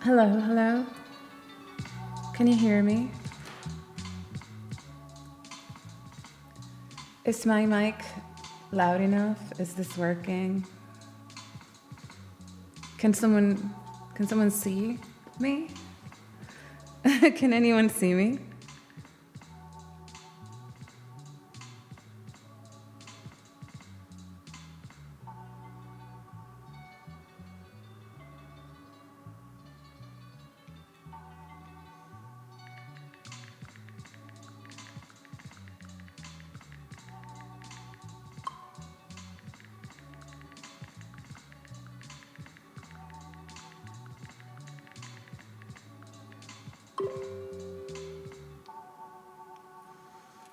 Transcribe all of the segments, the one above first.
Hello, hello. Can you hear me? Is my mic loud enough? Is this working? Can someone see me? Can anyone see me?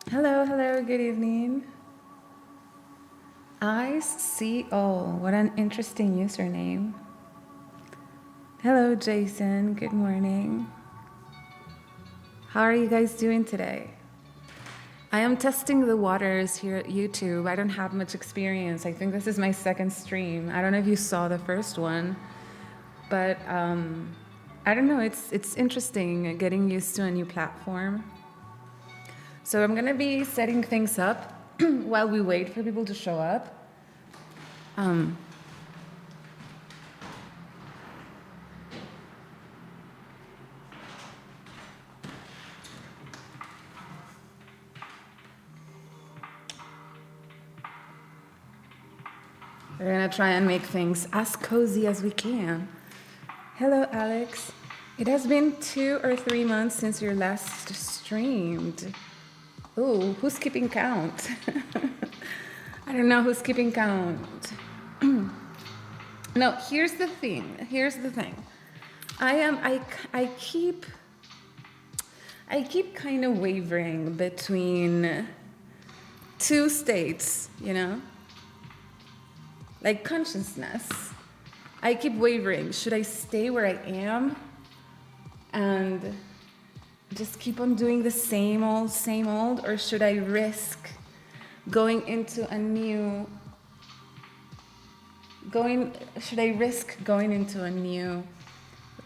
Hello, hello, good evening. Eyes see all. What an interesting username. Hello, Jason. Good morning. How are you guys doing today? I am testing the waters here at YouTube. I don't have much experience. I think this is my second stream. I don't know if you saw the first one, but I don't know. It's interesting getting used to a new platform. So I'm gonna be setting things up while we wait for people to show up. We're gonna try and make things as cozy as we can. Hello, Alex. It has been 2 or 3 months since your last streamed. Ooh, who's keeping count? I don't know who's keeping count. No, here's the thing. I keep kind of wavering between two states, you know? Like consciousness. I keep wavering. Should I stay where I am and just keep on doing the same old, or should I risk going into a new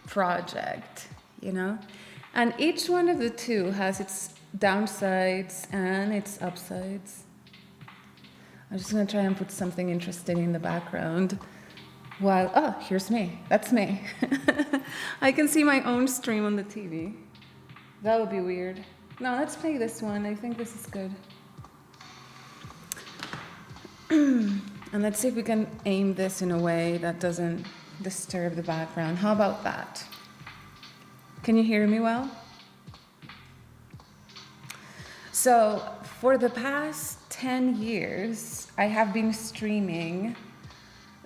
project, you know? And each one of the two has its downsides and its upsides. I'm just gonna try and put something interesting in the background while, oh, here's me, that's me. I can see my own stream on the TV. That would be weird. No, let's play this one. I think this is good. And let's see if we can aim this in a way that doesn't disturb the background. How about that? Can you hear me well? So for the past 10 years, I have been streaming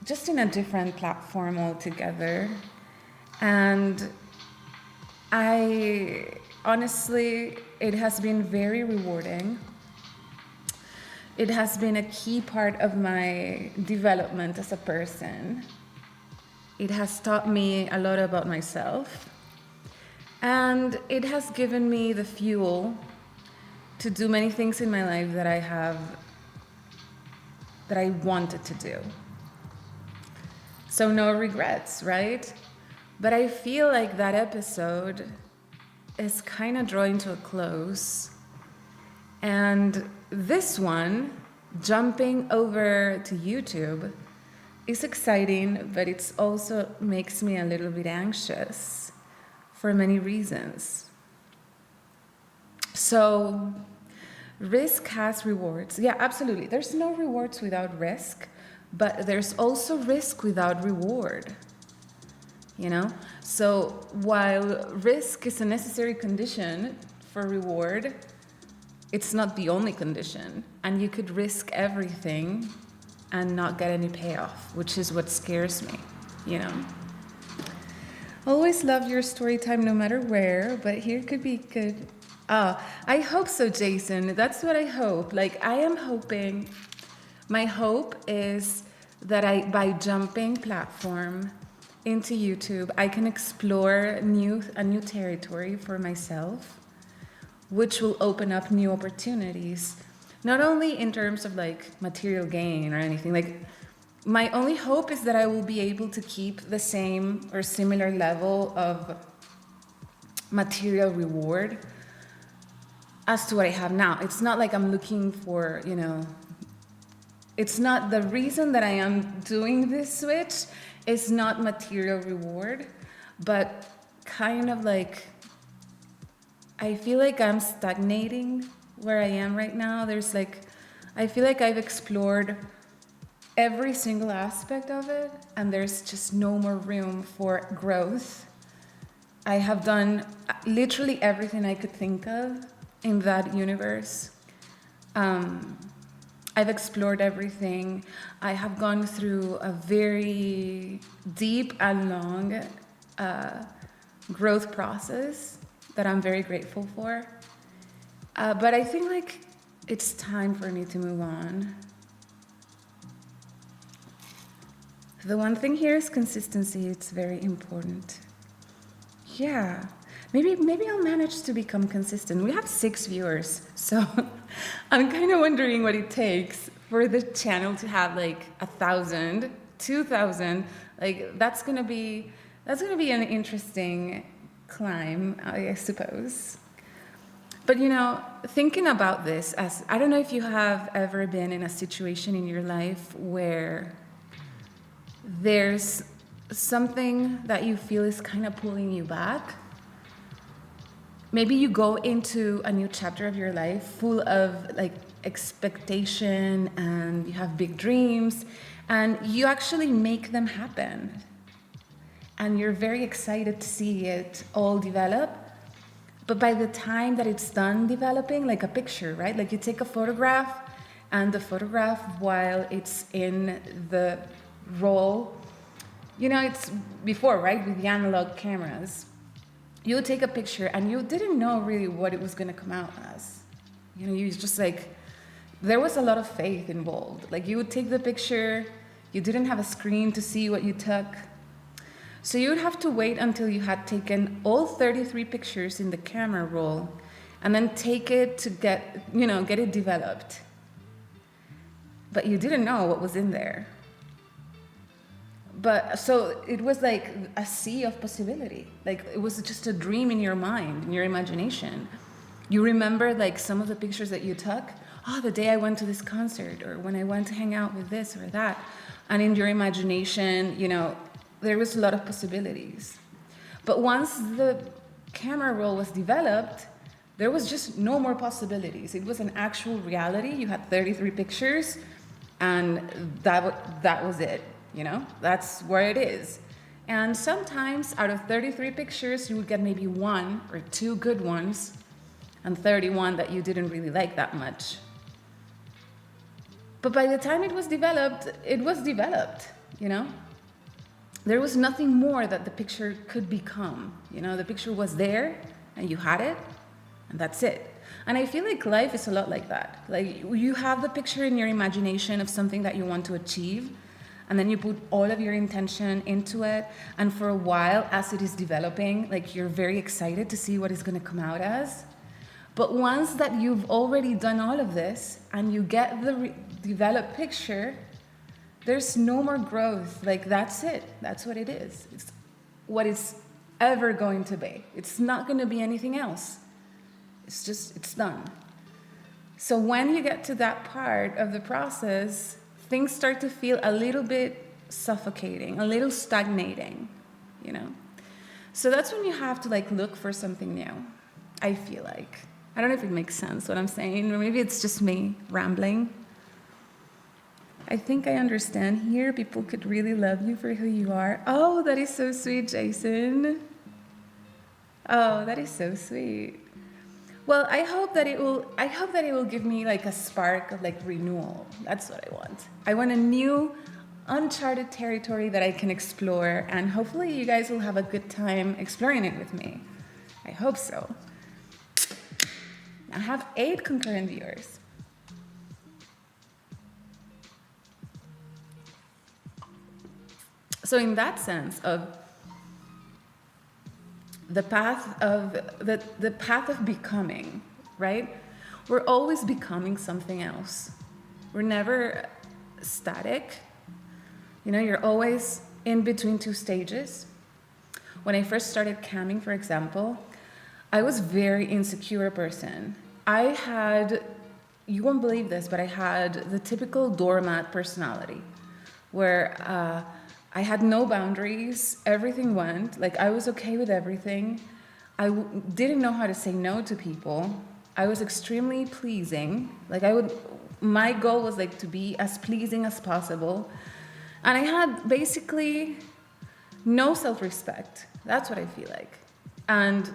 just in a different platform altogether. And honestly, it has been very rewarding. It has been a key part of my development as a person. It has taught me a lot about myself. And it has given me the fuel to do many things in my life that I wanted to do. So no regrets, right? But I feel like that episode is kind of drawing to a close. And this one, jumping over to YouTube, is exciting, but it also makes me a little bit anxious for many reasons. So, risk has rewards. Yeah, absolutely. There's no rewards without risk, but there's also risk without reward. You know? So, while risk is a necessary condition for reward, it's not the only condition. And you could risk everything and not get any payoff, which is what scares me, you know? Always love your story time no matter where, but here could be good. Oh, I hope so, Jason. That's what I hope. Like, I am hoping, my hope is that by jumping platform into YouTube, I can explore a new territory for myself, which will open up new opportunities, not only in terms of like material gain or anything. Like, My only hope is that I will be able to keep the same or similar level of material reward as to what I have now. It's not like I'm looking for, it's not the reason that I am doing this switch is not material reward, but kind of like, I feel like I'm stagnating where I am right now. I feel like I've explored every single aspect of it, and there's just no more room for growth. I have done literally everything I could think of in that universe. I've explored everything. I have gone through a very deep and long growth process that I'm very grateful for. But I think like it's time for me to move on. The one thing here is consistency. It's very important. Yeah, maybe I'll manage to become consistent. We have 6 viewers, so I'm kind of wondering what it takes for the channel to have like 1,000, 2,000. Like that's gonna be an interesting climb, I suppose. But thinking about this, as I don't know if you have ever been in a situation in your life where there's something that you feel is kind of pulling you back. Maybe you go into a new chapter of your life full of like expectation and you have big dreams and you actually make them happen. And you're very excited to see it all develop. But by the time that it's done developing, like a picture, right? Like you take a photograph and the photograph while it's in the roll, it's before, right? With the analog cameras, you would take a picture and you didn't know really what it was going to come out as. You just like, there was a lot of faith involved. Like you would take the picture, you didn't have a screen to see what you took. So you would have to wait until you had taken all 33 pictures in the camera roll and then take it to get it developed. But you didn't know what was in there. But so it was like a sea of possibility. Like it was just a dream in your mind, in your imagination. You remember like some of the pictures that you took. Oh, the day I went to this concert, or when I went to hang out with this or that. And in your imagination, there was a lot of possibilities. But once the camera roll was developed, there was just no more possibilities. It was an actual reality. You had 33 pictures, and that was it. That's where it is. And sometimes out of 33 pictures, you would get maybe 1 or 2 good ones and 31 that you didn't really like that much. But by the time it was developed, There was nothing more that the picture could become. The picture was there and you had it and that's it. And I feel like life is a lot like that. Like you have the picture in your imagination of something that you want to achieve, and then you put all of your intention into it, and for a while as it is developing, like you're very excited to see what it's going to come out as. But once that you've already done all of this and you get the developed picture, there's no more growth. Like that's it. That's what it is. It's what it's ever going to be. It's not going to be anything else. It's done. So when you get to that part of the process, things start to feel a little bit suffocating, a little stagnating, So that's when you have to like look for something new, I feel like. I don't know if it makes sense what I'm saying, or maybe it's just me rambling. I think I understand here. People could really love you for who you are. Oh, that is so sweet, Jason. Oh, that is so sweet. Well, I hope that it will give me like a spark of like renewal. That's what I want. I want a new uncharted territory that I can explore, and hopefully you guys will have a good time exploring it with me. I hope so. I have 8 concurrent viewers. So in that sense of the path of becoming, right? We're always becoming something else. We're never static. You're always in between two stages. When I first started camming, for example, I was very insecure person. You won't believe this, but I had the typical doormat personality where I had no boundaries, everything went, like I was okay with everything. Didn't know how to say no to people. I was extremely pleasing. My goal was like to be as pleasing as possible. And I had basically no self-respect. That's what I feel like. And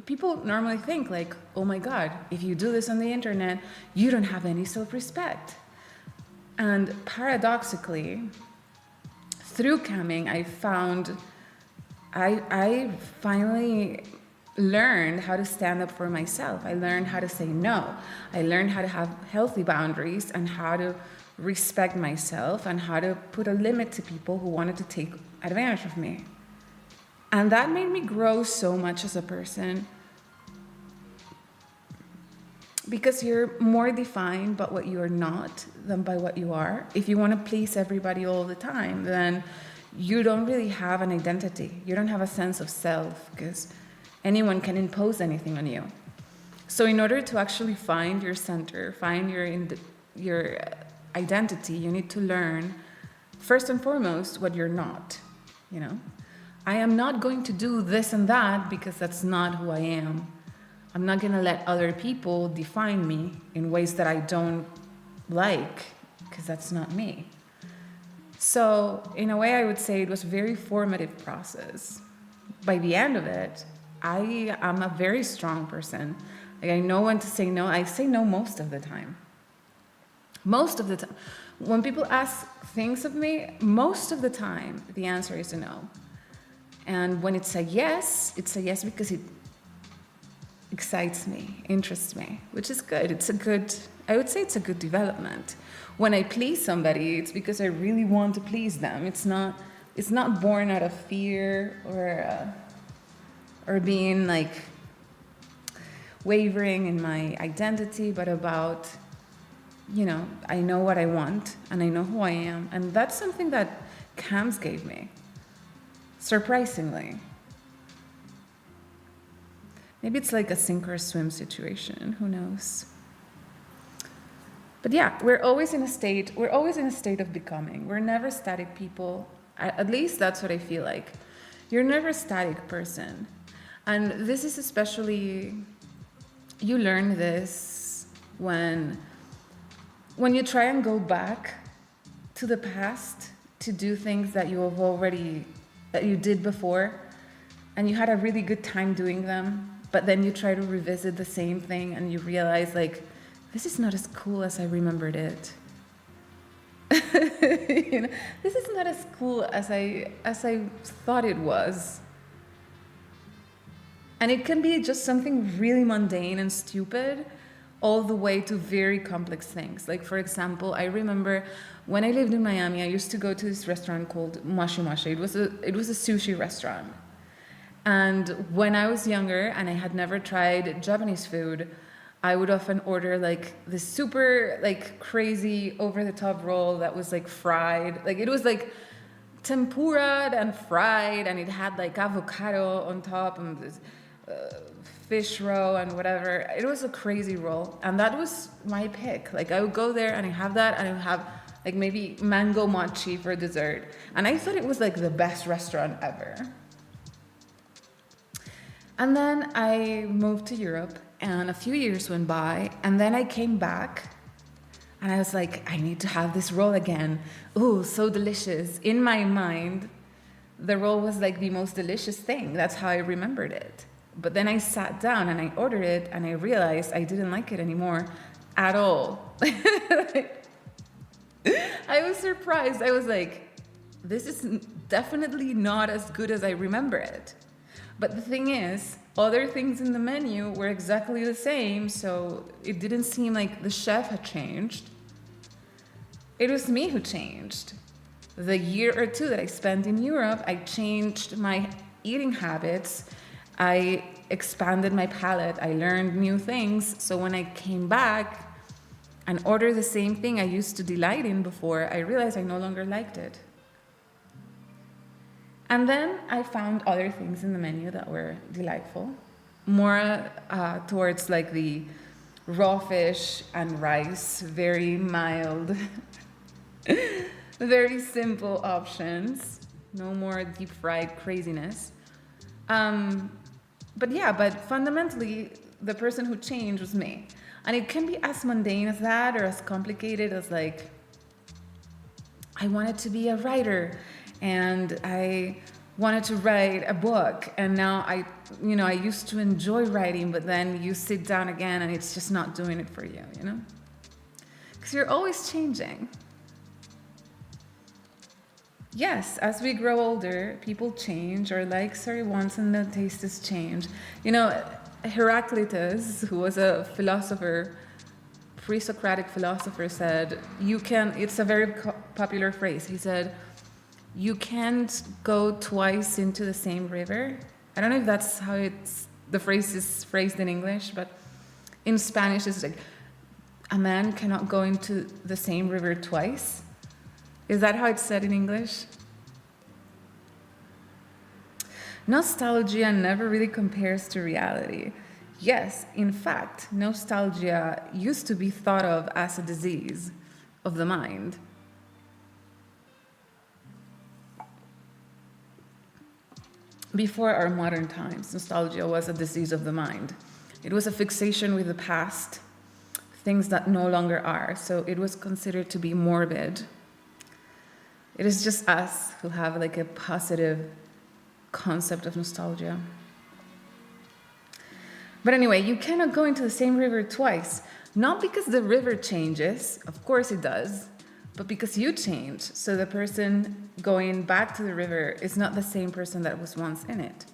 people normally think like, oh my God, if you do this on the internet, you don't have any self-respect. And paradoxically, through camming, I finally learned how to stand up for myself. I learned how to say no. I learned how to have healthy boundaries and how to respect myself and how to put a limit to people who wanted to take advantage of me. And that made me grow so much as a person, because you're more defined by what you are not than by what you are. If you want to please everybody all the time, then you don't really have an identity. You don't have a sense of self, because anyone can impose anything on you. So in order to actually find your center, find your identity, you need to learn, first and foremost, what you're not. I am not going to do this and that because that's not who I am. I'm not going to let other people define me in ways that I don't like, because that's not me. So in a way, I would say it was a very formative process. By the end of it, I am a very strong person. I know when to say no. I say no most of the time. Most of the time. When people ask things of me, most of the time, the answer is a no. And when it's a yes because it excites me, interests me, which is good. I would say it's a good development. When I please somebody, it's because I really want to please them. It's not born out of fear or being like wavering in my identity, but about, I know what I want and I know who I am. And that's something that cams gave me, surprisingly. Maybe it's like a sink or swim situation, who knows? But yeah, we're always in a state of becoming. We're never static people. At least that's what I feel like. You're never a static person. And this is especially, you learn this when you try and go back to the past to do things that you did before, and you had a really good time doing them, but then you try to revisit the same thing and you realize like, this is not as cool as I remembered it. This is not as cool as I thought it was. And it can be just something really mundane and stupid, all the way to very complex things. Like, for example, I remember when I lived in Miami, I used to go to this restaurant called Mashi Mashi. It was a sushi restaurant. And when I was younger and I had never tried Japanese food, I would often order like this super like crazy over the top roll that was like fried. Like it was like tempura and fried, and it had like avocado on top and this fish roe and whatever. It was a crazy roll, and that was my pick. Like I would go there and I have that, and I would have like maybe mango mochi for dessert, and I thought it was like the best restaurant ever. And then I moved to Europe, and a few years went by, and then I came back, and I was like, I need to have this roll again. Ooh, so delicious. In my mind, the roll was like the most delicious thing. That's how I remembered it. But then I sat down and I ordered it, and I realized I didn't like it anymore at all. I was surprised. I was like, this is definitely not as good as I remember it. But the thing is, other things in the menu were exactly the same, so it didn't seem like the chef had changed. It was me who changed. The year or two that I spent in Europe, I changed my eating habits. I expanded my palate. I learned new things. So when I came back and ordered the same thing I used to delight in before, I realized I no longer liked it. And then I found other things in the menu that were delightful, more towards like the raw fish and rice, very mild, very simple options. No more deep fried craziness. But fundamentally, the person who changed was me. And it can be as mundane as that or as complicated as like, I wanted to be a writer and I wanted to write a book. And now I used to enjoy writing, but then you sit down again and it's just not doing it for you, you know? Because you're always changing. Yes, as we grow older, people change, our likes, our wants, and the tastes change. You know, Heraclitus, who was a philosopher, pre-Socratic philosopher, said, it's a very popular phrase. He said, you can't go twice into the same river. I don't know if that's how the phrase is phrased in English, but in Spanish it's like, a man cannot go into the same river twice. Is that how it's said in English? Nostalgia never really compares to reality. Yes, in fact, nostalgia used to be thought of as a disease of the mind. Before our modern times, nostalgia was a disease of the mind. It was a fixation with the past, things that no longer are, so it was considered to be morbid. It is just us who have like a positive concept of nostalgia. But anyway, you cannot go into the same river twice, not because the river changes, of course it does, but because you change. So the person going back to the river is not the same person that was once in it.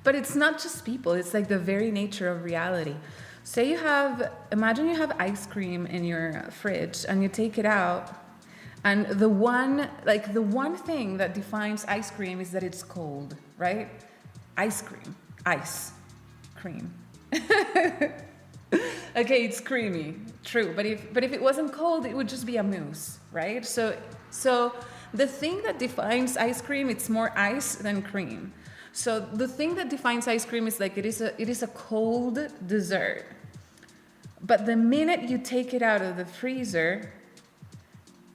But it's not just people, it's like the very nature of reality. Say imagine you have ice cream in your fridge and you take it out, and the one thing that defines ice cream is that it's cold, right? Ice cream. Okay, it's creamy, true, but if it wasn't cold, it would just be a mousse, right? So the thing that defines ice cream, it's more ice than cream. So the thing that defines ice cream is like it is a cold dessert. But the minute you take it out of the freezer,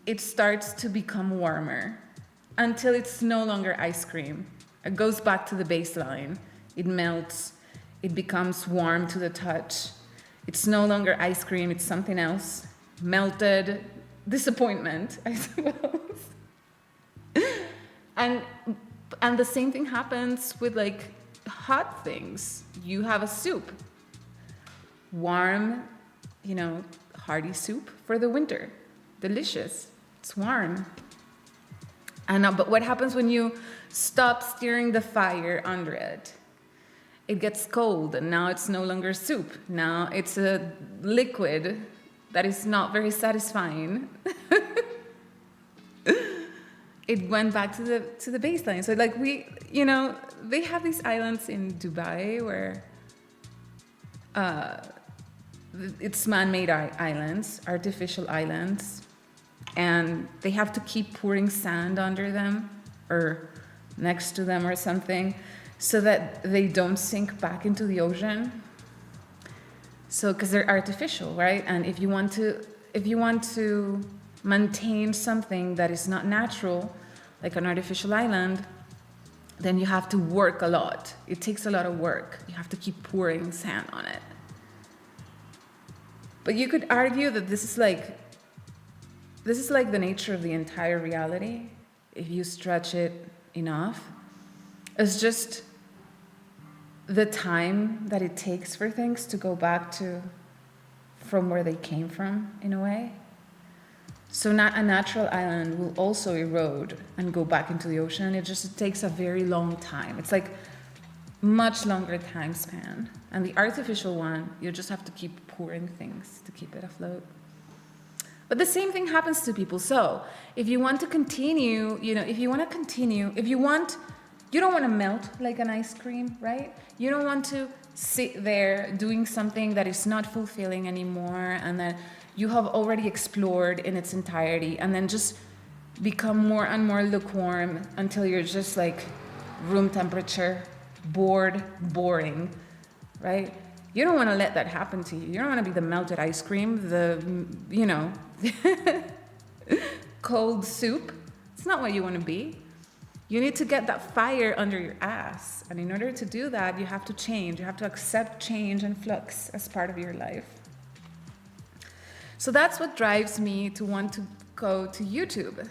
it starts to become warmer until it's no longer ice cream. It goes back to the baseline. It melts. It becomes warm to the touch. It's no longer ice cream. It's something else. Melted disappointment, I suppose. And the same thing happens with like hot things. You have a soup. Warm, hearty soup for the winter. Delicious. It's warm. But what happens when you stop stirring the fire under it? It gets cold, and now it's no longer soup. Now it's a liquid that is not very satisfying. It went back to the baseline. So like they have these islands in Dubai where it's man-made islands, artificial islands, and they have to keep pouring sand under them or next to them or something so that they don't sink back into the ocean. So because they're artificial, right? And if you want to maintain something that is not natural, like an artificial island, then you have to work a lot. It takes a lot of work. You have to keep pouring sand on it. But you could argue that this is like the nature of the entire reality, if you stretch it enough. It's just the time that it takes for things to go back to from where they came from, in a way. So a natural island will also erode and go back into the ocean. It takes a very long time. It's like much longer time span. And the artificial one, you just have to keep pouring things to keep it afloat. But the same thing happens to people. So if you want to continue, you don't want to melt like an ice cream, right? You don't want to sit there doing something that is not fulfilling anymore and that you have already explored in its entirety, and then just become more and more lukewarm until you're just like room temperature, bored, boring, right? You don't want to let that happen to you. You don't want to be the melted ice cream, the, cold soup. It's not what you want to be. You need to get that fire under your ass. And in order to do that, you have to change. You have to accept change and flux as part of your life. So that's what drives me to want to go to YouTube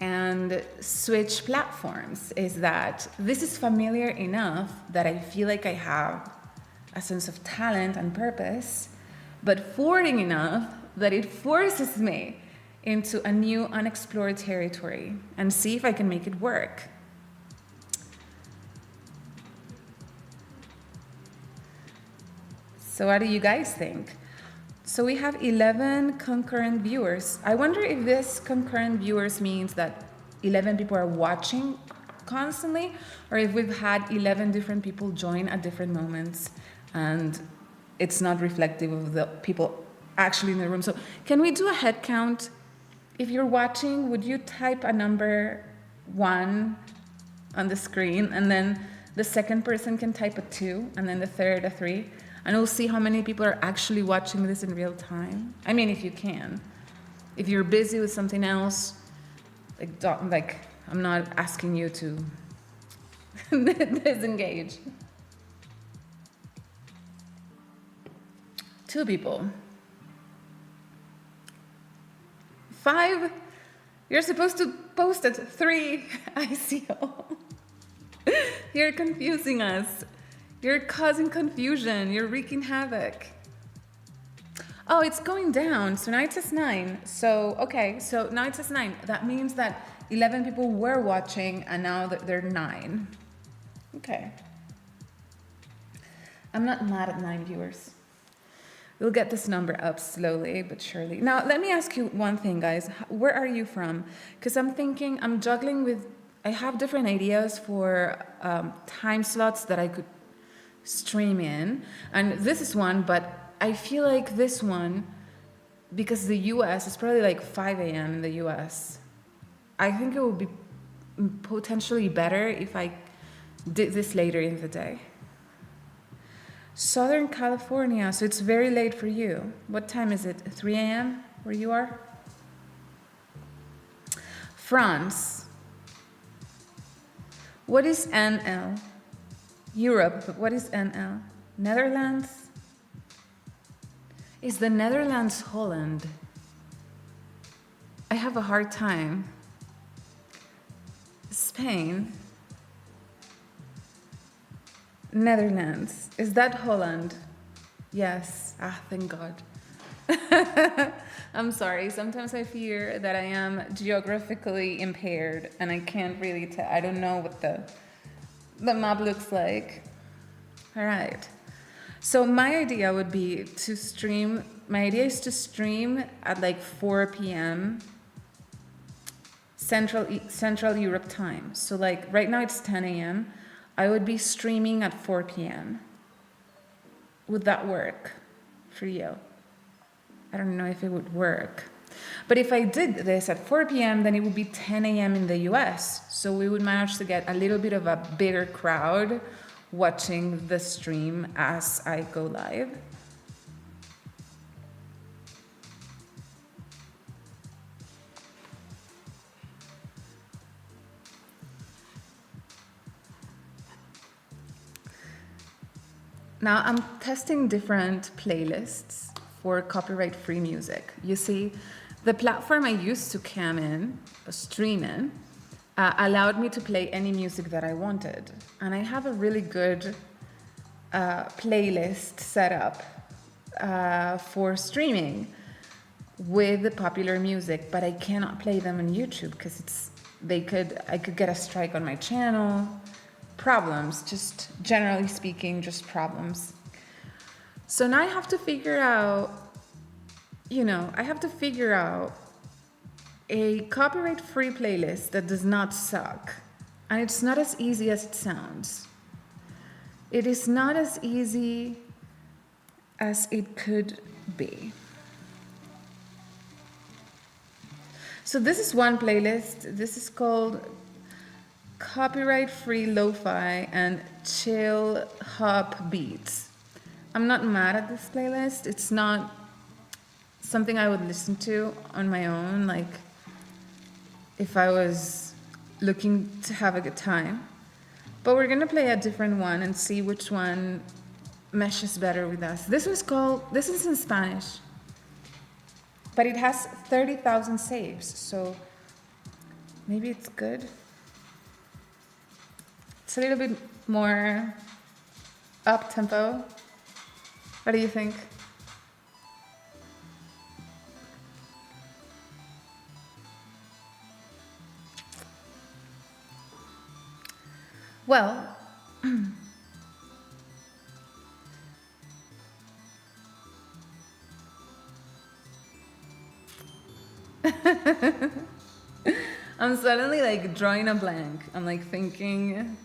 and switch platforms, is that this is familiar enough that I feel like I have a sense of talent and purpose, but foreign enough that it forces me into a new unexplored territory and see if I can make it work. So what do you guys think? So we have 11 concurrent viewers. I wonder if this concurrent viewers means that 11 people are watching constantly, or if we've had 11 different people join at different moments and it's not reflective of the people actually in the room. So can we do a head count? If you're watching, would you type a number 1 on the screen, and then the second person can type a 2, and then the third a 3, and we'll see how many people are actually watching this in real time? I mean, if you can. If you're busy with something else, I'm not asking you to disengage. 2 people. 5, you're supposed to post it. 3, I see. You're confusing us. You're causing confusion. You're wreaking havoc. Oh, it's going down. So now it says 9. So, okay. So now it says 9. That means that 11 people were watching and now they're 9. Okay. I'm not mad at 9 viewers. We'll get this number up slowly but surely. Now, let me ask you one thing, guys. Where are you from? Because I'm juggling with, I have different ideas for time slots that I could stream in. And this is one, but I feel like this one, because the US is probably like 5 a.m. in the US. I think it would be potentially better if I did this later in the day. Southern California, so it's very late for you. What time is it? 3 a.m. where you are? France. What is NL? Europe, but what is NL? Netherlands? Is the Netherlands Holland? I have a hard time. Spain? Netherlands. Is that Holland? Yes. Ah, thank God. I'm sorry. Sometimes I fear that I am geographically impaired and I can't really tell. I don't know what the map looks like. All right. So my idea would be to stream. My idea is to stream at like 4 p.m. Central Europe time. So like right now it's 10 a.m. I would be streaming at 4 p.m. Would that work for you? I don't know if it would work. But if I did this at 4 p.m., then it would be 10 a.m. in the US. So we would manage to get a little bit of a bigger crowd watching the stream as I go live. Now I'm testing different playlists for copyright-free music. You see, the platform I used to stream in, allowed me to play any music that I wanted. And I have a really good playlist set up for streaming with the popular music, but I cannot play them on YouTube because I could get a strike on my channel. Problems, just generally speaking, just problems. So now I have to figure out, a copyright-free playlist that does not suck. And it's not as easy as it sounds. It is not as easy as it could be. So this is one playlist. This is called Copyright-Free Lo-Fi and Chill Hop Beats. I'm not mad at this playlist. It's not something I would listen to on my own, like if I was looking to have a good time. But we're gonna play a different one and see which one meshes better with us. This is in Spanish, but it has 30,000 saves, so maybe it's good. It's a little bit more up-tempo. What do you think? Well, I'm suddenly like drawing a blank. I'm like thinking,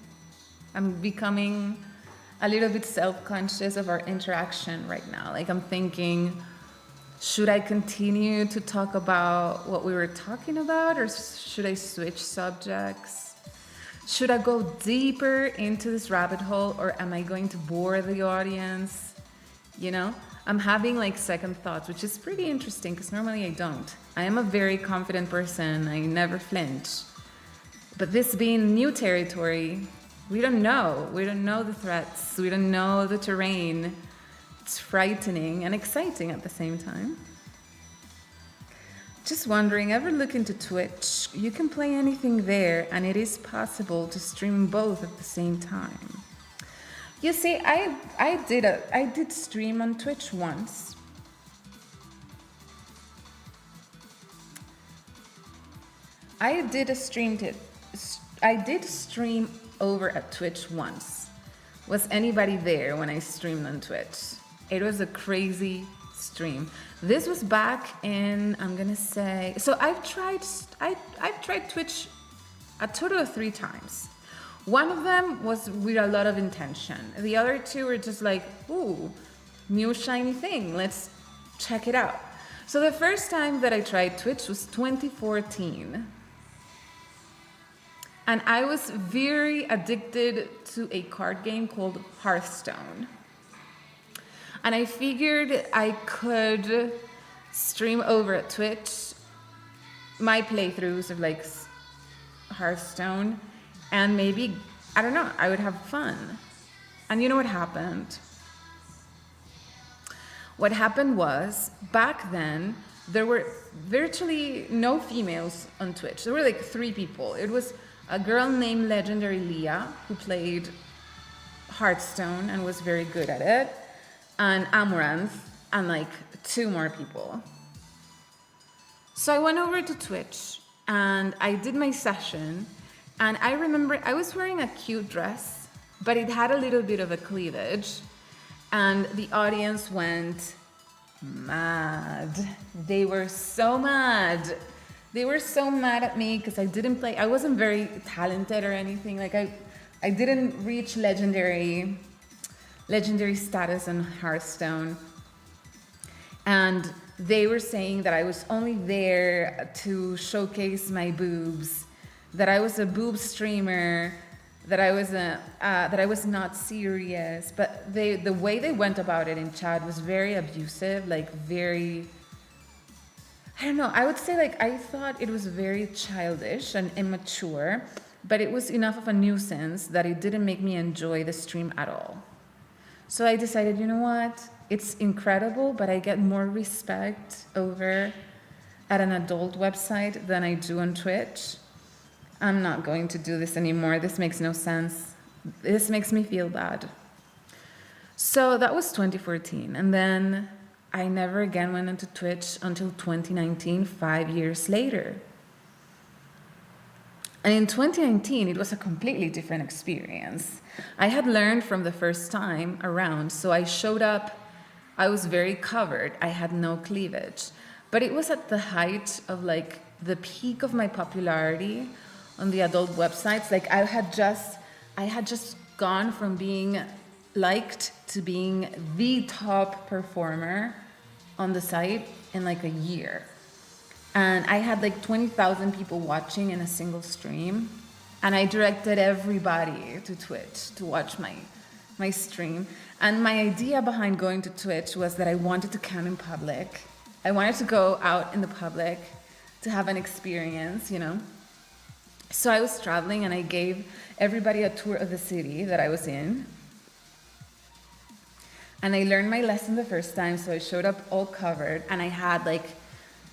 I'm becoming a little bit self-conscious of our interaction right now. Like I'm thinking, should I continue to talk about what we were talking about, or should I switch subjects? Should I go deeper into this rabbit hole, or am I going to bore the audience? You know, I'm having like second thoughts, which is pretty interesting because normally I don't. I am a very confident person. I never flinch. But this being new territory, we don't know. We don't know the threats. We don't know the terrain. It's frightening and exciting at the same time. Just wondering, ever look into Twitch? You can play anything there, and it is possible to stream both at the same time. You see, I did stream on Twitch once. I did stream over at Twitch once. Was anybody there when I streamed on Twitch? It was a crazy stream. This was back in, I'm gonna say, so I've tried Twitch a total of 3 times. One of them was with a lot of intention. The other 2 were just like, ooh, new shiny thing, let's check it out. So the first time that I tried Twitch was 2014. And I was very addicted to a card game called Hearthstone. And I figured I could stream over at Twitch my playthroughs of like Hearthstone, and maybe, I don't know, I would have fun. And you know what happened? What happened was, back then, there were virtually no females on Twitch. There were like 3 people. It was a girl named Legendary Leah, who played Hearthstone and was very good at it, and Amaranth, and like 2 more people. So I went over to Twitch and I did my session, and I remember I was wearing a cute dress, but it had a little bit of a cleavage, and the audience went mad. They were so mad. They were so mad at me because I didn't play. I wasn't very talented or anything. Like I didn't reach legendary status on Hearthstone. And they were saying that I was only there to showcase my boobs, that I was a boob streamer, that I was not serious. But the way they went about it in chat was very abusive, like very, I don't know, I would say like I thought it was very childish and immature, but it was enough of a nuisance that it didn't make me enjoy the stream at all. So I decided, you know what? It's incredible, but I get more respect over at an adult website than I do on Twitch. I'm not going to do this anymore. This makes no sense. This makes me feel bad. So that was 2014. And then I never again went into Twitch until 2019, 5 years later. And in 2019, it was a completely different experience. I had learned from the first time around, so I showed up, I was very covered, I had no cleavage. But it was at the height of like the peak of my popularity on the adult websites. Like I had just gone from being liked to being the top performer on the site in like a year. And I had like 20,000 people watching in a single stream. And I directed everybody to Twitch to watch my stream. And my idea behind going to Twitch was that I wanted to come in public. I wanted to go out in the public to have an experience, you know. So I was traveling and I gave everybody a tour of the city that I was in. And I learned my lesson the first time, so I showed up all covered, and I had like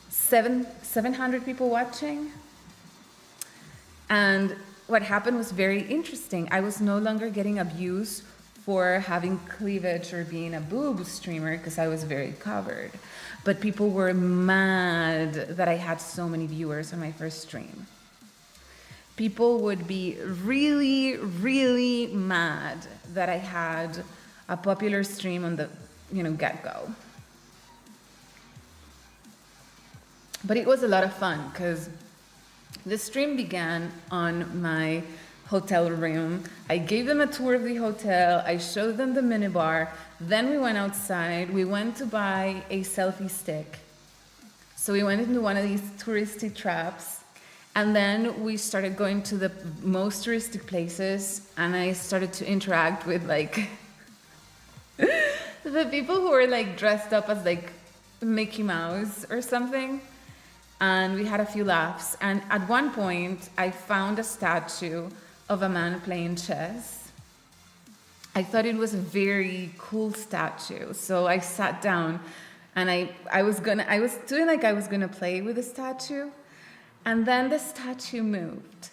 700 people watching. And what happened was very interesting. I was no longer getting abused for having cleavage or being a boob streamer because I was very covered. But people were mad that I had so many viewers on my first stream. People would be really, really mad that I had a popular stream on the, get-go. But it was a lot of fun because the stream began on my hotel room. I gave them a tour of the hotel. I showed them the minibar. Then we went outside. We went to buy a selfie stick. So we went into one of these touristy traps. And then we started going to the most touristic places. And I started to interact with like the people who were like dressed up as like Mickey Mouse or something. And we had a few laughs. And at one point, I found a statue of a man playing chess. I thought it was a very cool statue. So I sat down and I was doing like I was gonna play with the statue. And then the statue moved.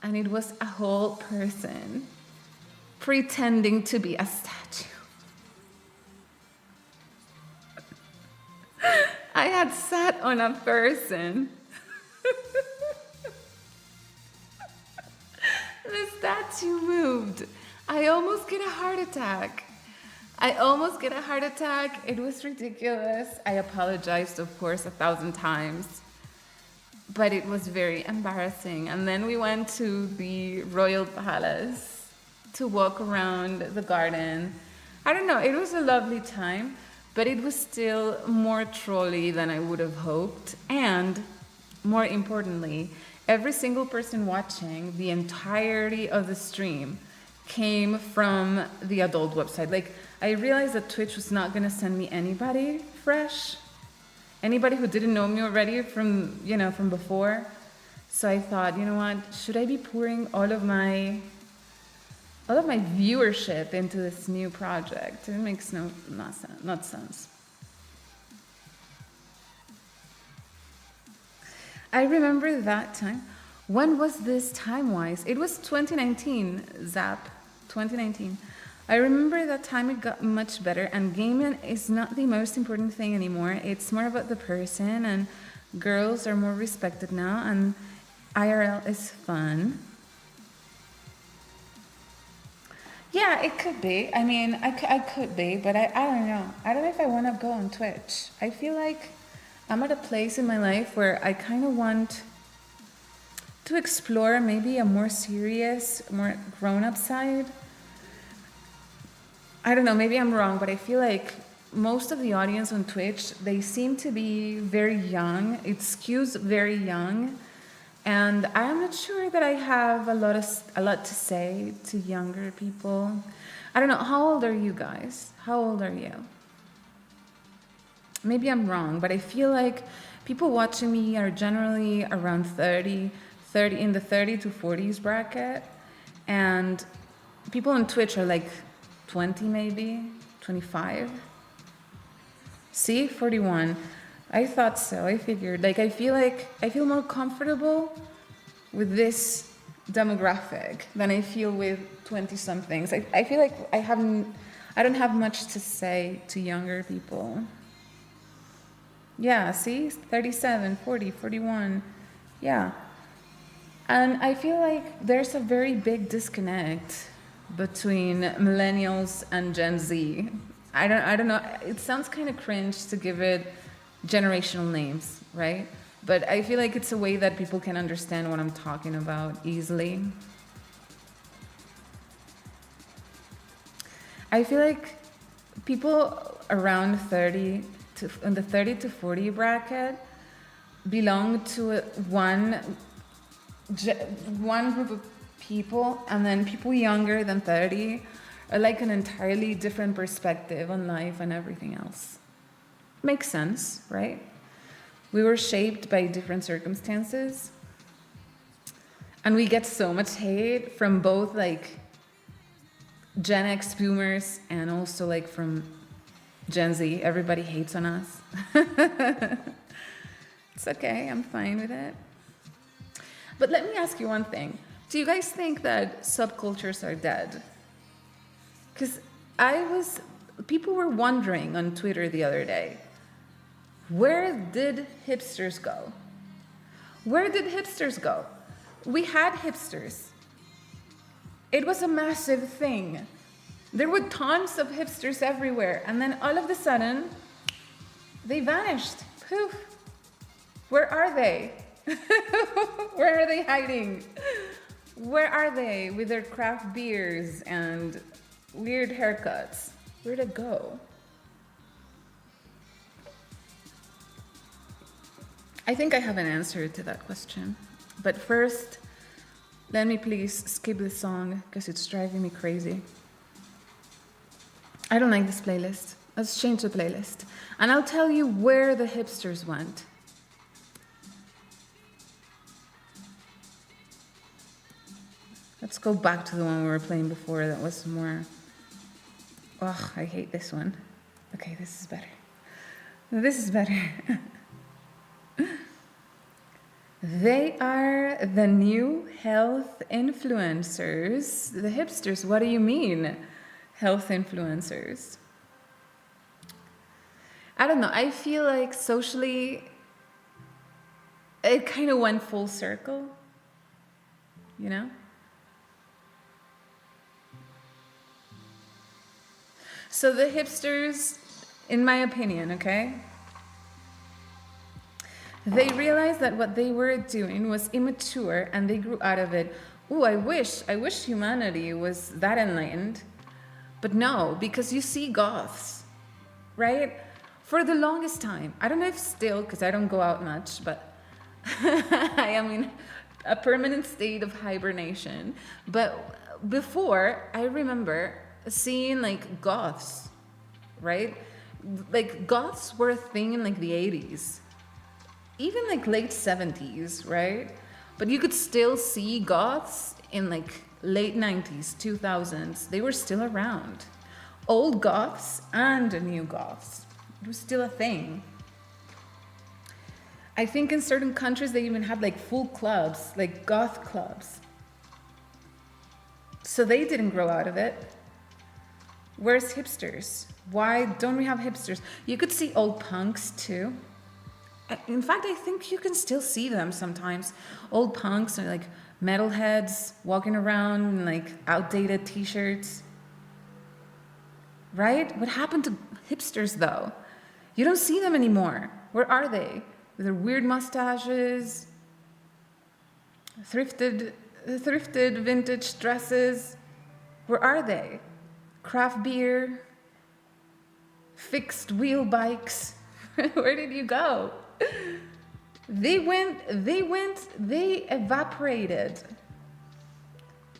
And it was a whole person pretending to be a statue. I had sat on a person. The statue moved. I almost get a heart attack. It was ridiculous. I apologized, of course, 1,000 times. But it was very embarrassing. And then we went to the Royal Palace to walk around the garden. I don't know, it was a lovely time. But it was still more trolly than I would have hoped. And more importantly, every single person watching the entirety of the stream came from the adult website. Like, I realized that Twitch was not going to send me anybody fresh, anybody who didn't know me already from before. So I thought, you know what, should I be pouring all of my viewership into this new project? It makes not sense. I remember that time. When was this time-wise? It was 2019, Zap, 2019. I remember that time it got much better, and gaming is not the most important thing anymore. It's more about the person, and girls are more respected now, and IRL is fun. Yeah, it could be. I mean, I could be, but I don't know. I don't know if I want to go on Twitch. I feel like I'm at a place in my life where I kind of want to explore maybe a more serious, more grown-up side. I don't know, maybe I'm wrong, but I feel like most of the audience on Twitch, they seem to be very young. It skews very young. And I'm not sure that I have a lot to say to younger people. I don't know, how old are you guys? How old are you? Maybe I'm wrong, but I feel like people watching me are generally around 30 in the 30 to 40s bracket. And people on Twitch are like 20 maybe, 25. See, 41. I thought so. I figured. Like, I feel more comfortable with this demographic than I feel with 20-somethings. I feel like I don't have much to say to younger people. Yeah, see? 37, 40, 41. Yeah. And I feel like there's a very big disconnect between millennials and Gen Z. I don't know. It sounds kind of cringe to give it generational names, right? But I feel like it's a way that people can understand what I'm talking about easily. I feel like people around 30 to in the 30 to 40 bracket belong to one group of people, and then people younger than 30 are like an entirely different perspective on life and everything else. Makes sense, right? We were shaped by different circumstances, and we get so much hate from both like Gen X boomers and also like from Gen Z. Everybody hates on us. It's okay, I'm fine with it. But let me ask you one thing. Do you guys think that subcultures are dead? Because people were wondering on Twitter the other day, where did hipsters go? Where did hipsters go? We had hipsters. It was a massive thing. There were tons of hipsters everywhere, and then all of a sudden, they vanished. Poof. Where are they? Where are they hiding? Where are they with their craft beers and weird haircuts? Where'd it go? I think I have an answer to that question. But first, let me please skip this song because it's driving me crazy. I don't like this playlist. Let's change the playlist. And I'll tell you where the hipsters went. Let's go back to the one we were playing before that was more... Ugh, I hate this one. Okay, this is better. This is better. They are the new health influencers. The hipsters, what do you mean, health influencers? I don't know, I feel like socially, it kind of went full circle, you know? So the hipsters, in my opinion, okay? They realized that what they were doing was immature and they grew out of it. Ooh, I wish humanity was that enlightened. But no, because you see goths, right? For the longest time, I don't know if still, because I don't go out much, but I am in a permanent state of hibernation. But before, I remember seeing like goths, right? Like goths were a thing in like the 80s, even like late 70s, right? But you could still see goths in like late 90s, 2000s. They were still around. Old goths and new goths. It was still a thing. I think in certain countries they even had like full clubs, like goth clubs. So they didn't grow out of it. Where's hipsters? Why don't we have hipsters? You could see old punks too. In fact, I think you can still see them sometimes. Old punks are like metalheads walking around in like outdated t-shirts. Right? What happened to hipsters though? You don't see them anymore. Where are they? With their weird mustaches, thrifted vintage dresses. Where are they? Craft beer, fixed wheel bikes. Where did you go? They evaporated.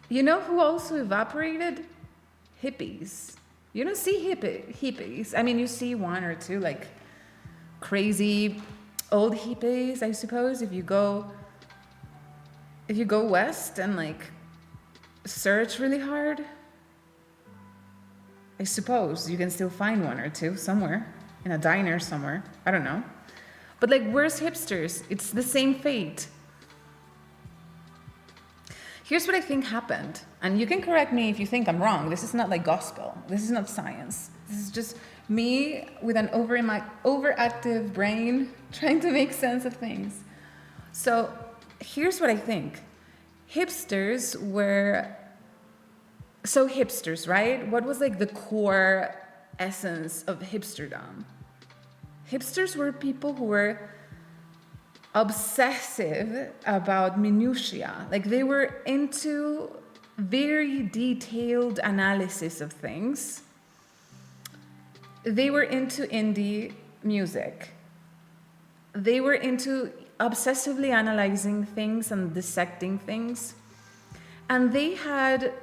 You know who also evaporated? Hippies. You don't see hippies. I mean, you see one or two like crazy old hippies, I suppose, if you go west and like search really hard. I suppose you can still find one or two somewhere, in a diner somewhere. I don't know. But like, where's hipsters? It's the same fate. Here's what I think happened. And you can correct me if you think I'm wrong. This is not like gospel. This is not science. This is just me with an overactive brain trying to make sense of things. So here's what I think. Hipsters, right? What was like the core essence of hipsterdom? Hipsters were people who were obsessive about minutiae. Like they were into very detailed analysis of things. They were into indie music. They were into obsessively analyzing things and dissecting things. And they had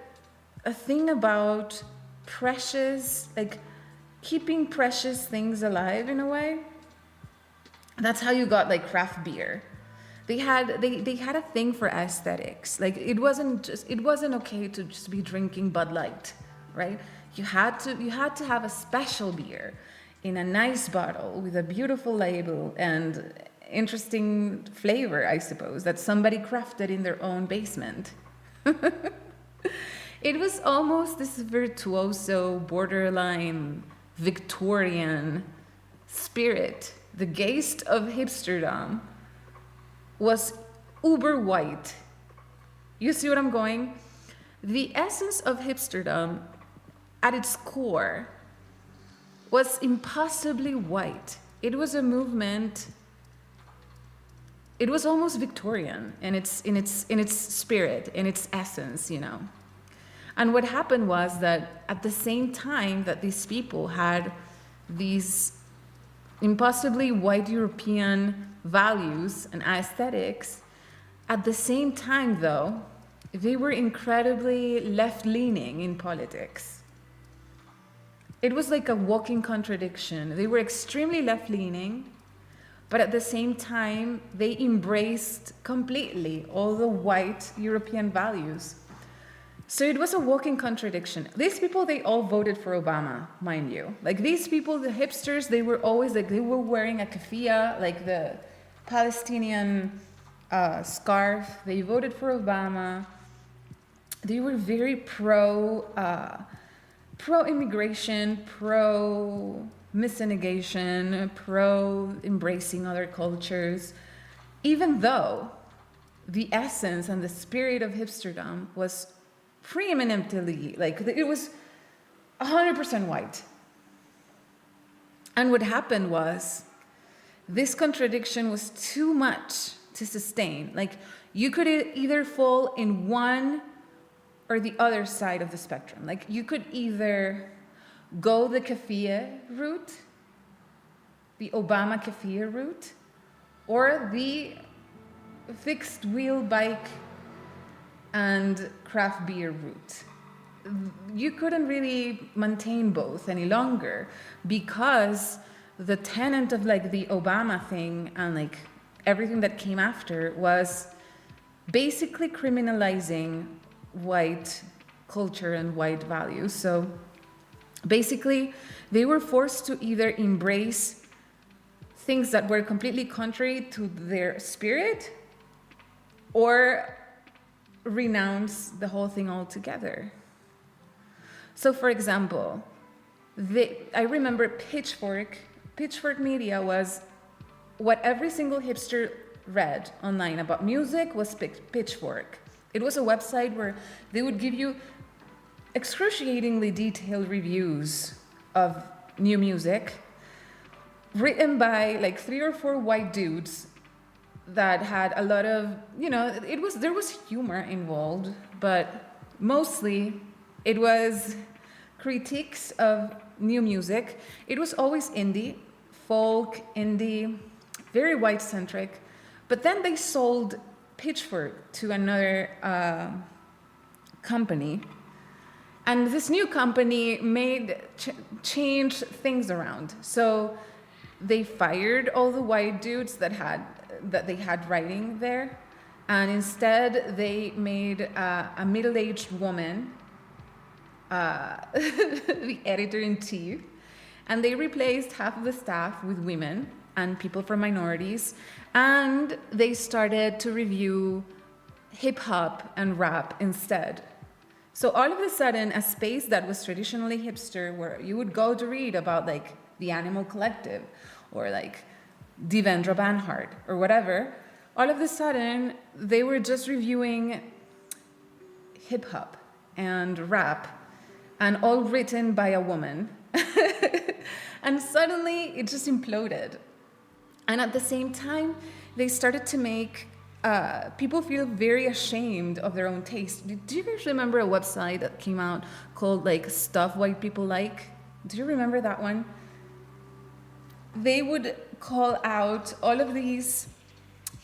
a thing about precious, like keeping precious things alive in a way. That's how you got like craft beer. They had a thing for aesthetics. Like it wasn't okay to just be drinking Bud Light, right? You had to have a special beer in a nice bottle with a beautiful label and interesting flavor, I suppose, that somebody crafted in their own basement. It was almost this virtuoso, borderline Victorian spirit. The geist of hipsterdom was uber white. You see what I'm going? The essence of hipsterdom at its core was impossibly white. It was a movement. It was almost Victorian in its spirit, in its essence, you know. And what happened was that at the same time that these people had these impossibly white European values and aesthetics, at the same time, though, they were incredibly left-leaning in politics. It was like a walking contradiction. They were extremely left-leaning, but at the same time, they embraced completely all the white European values. So it was a walking contradiction. These people, they all voted for Obama, mind you. Like these people, the hipsters, they were always like, they were wearing a keffiyeh, like the Palestinian scarf. They voted for Obama. They were very pro-immigration, pro-miscegenation, pro-embracing other cultures, even though the essence and the spirit of hipsterdom was preeminently, like it was 100% white. And what happened was this contradiction was too much to sustain. Like you could either fall in one or the other side of the spectrum. Like you could either go the keffiyeh route, the Obama keffiyeh route, or the fixed wheel bike and craft beer route. You couldn't really maintain both any longer because the tenet of like the Obama thing and like everything that came after was basically criminalizing white culture and white values. So basically they were forced to either embrace things that were completely contrary to their spirit or renounce the whole thing altogether. So for example, I remember Pitchfork Media was what every single hipster read online about music was Pitchfork. It was a website where they would give you excruciatingly detailed reviews of new music written by like 3 or 4 white dudes that had a lot of, you know, there was humor involved, but mostly it was critiques of new music. It was always indie, folk, indie, very white-centric. But then they sold Pitchfork to another company. And this new company changed things around. So they fired all the white dudes that they had writing there, and instead they made a middle-aged woman the editor-in-chief, and they replaced half of the staff with women and people from minorities, and they started to review hip-hop and rap instead. So all of a sudden, a space that was traditionally hipster, where you would go to read about like the Animal Collective or like Devendra Banhart or whatever, all of a sudden they were just reviewing hip-hop and rap, and all written by a woman. And suddenly it just imploded. And at the same time, they started to make people feel very ashamed of their own taste. Do you guys remember a website that came out called like Stuff White People Like? Do you remember that one? they would call out all of these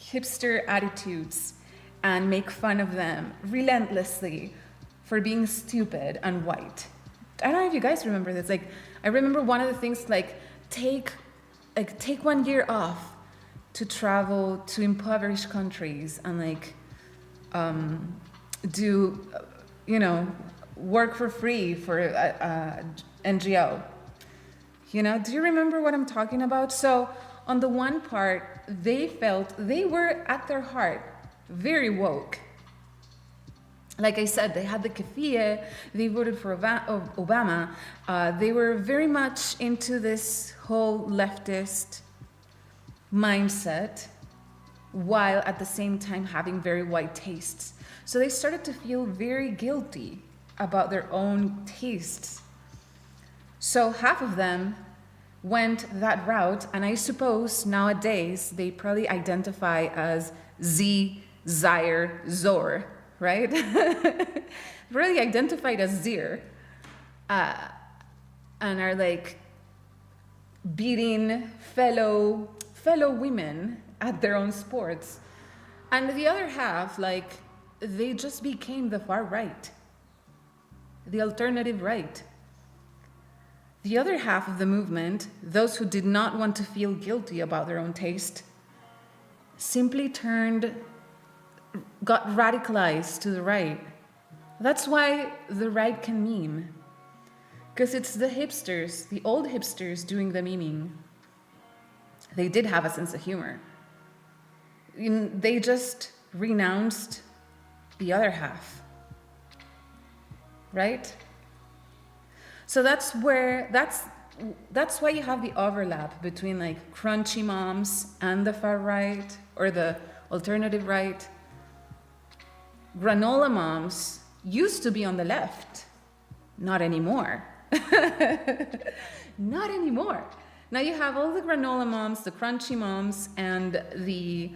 hipster attitudes and make fun of them relentlessly for being stupid and white. I don't know if you guys remember this. Like, I remember one of the things, like, take 1 year off to travel to impoverished countries and like do, work for free for NGO. Do you remember what I'm talking about? So on the one part, they felt they were at their heart very woke. Like I said, they had the keffiyeh, they voted for Obama. They were very much into this whole leftist mindset, while at the same time having very white tastes. So they started to feel very guilty about their own tastes. So half of them went that route, and I suppose nowadays they probably identify as Z, Zaire, Zor, right? Really identified as Zir, and are like beating fellow women at their own sports. And the other half, like, they just became the far right, the alternative right. The other half of the movement, those who did not want to feel guilty about their own taste, simply got radicalized to the right. That's why the right can meme. Because it's the hipsters, the old hipsters doing the memeing. They did have a sense of humor. They just renounced the other half. Right? So that's why you have the overlap between like crunchy moms and the far right or the alternative right. Granola moms used to be on the left. Not anymore. Not anymore. Now you have all the granola moms, the crunchy moms, and the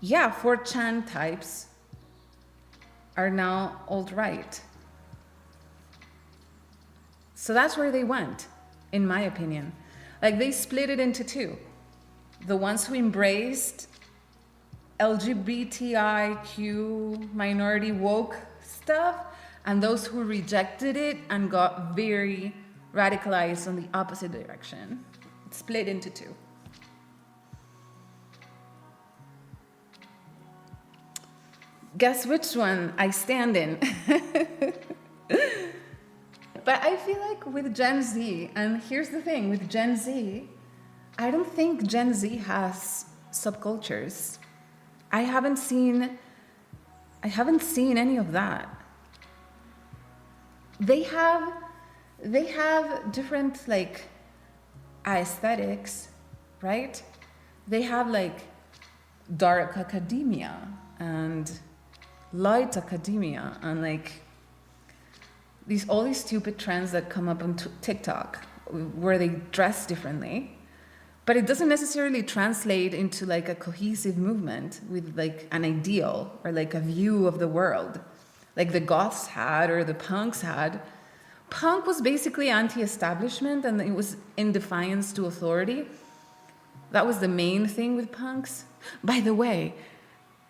4chan types are now alt-right. So that's where they went, in my opinion. Like, they split it into two. The ones who embraced LGBTIQ minority woke stuff, and those who rejected it and got very radicalized on the opposite direction. It's split into two. Guess which one I stand in? But I feel like with Gen Z, and here's the thing, with Gen Z, I don't think Gen Z has subcultures. I haven't seen any of that. They have different like aesthetics, right? They have like dark academia and light academia and like all these stupid trends that come up on TikTok where they dress differently. But it doesn't necessarily translate into like a cohesive movement with like an ideal or like a view of the world, like the goths had or the punks had. Punk was basically anti-establishment and it was in defiance to authority. That was the main thing with punks. By the way,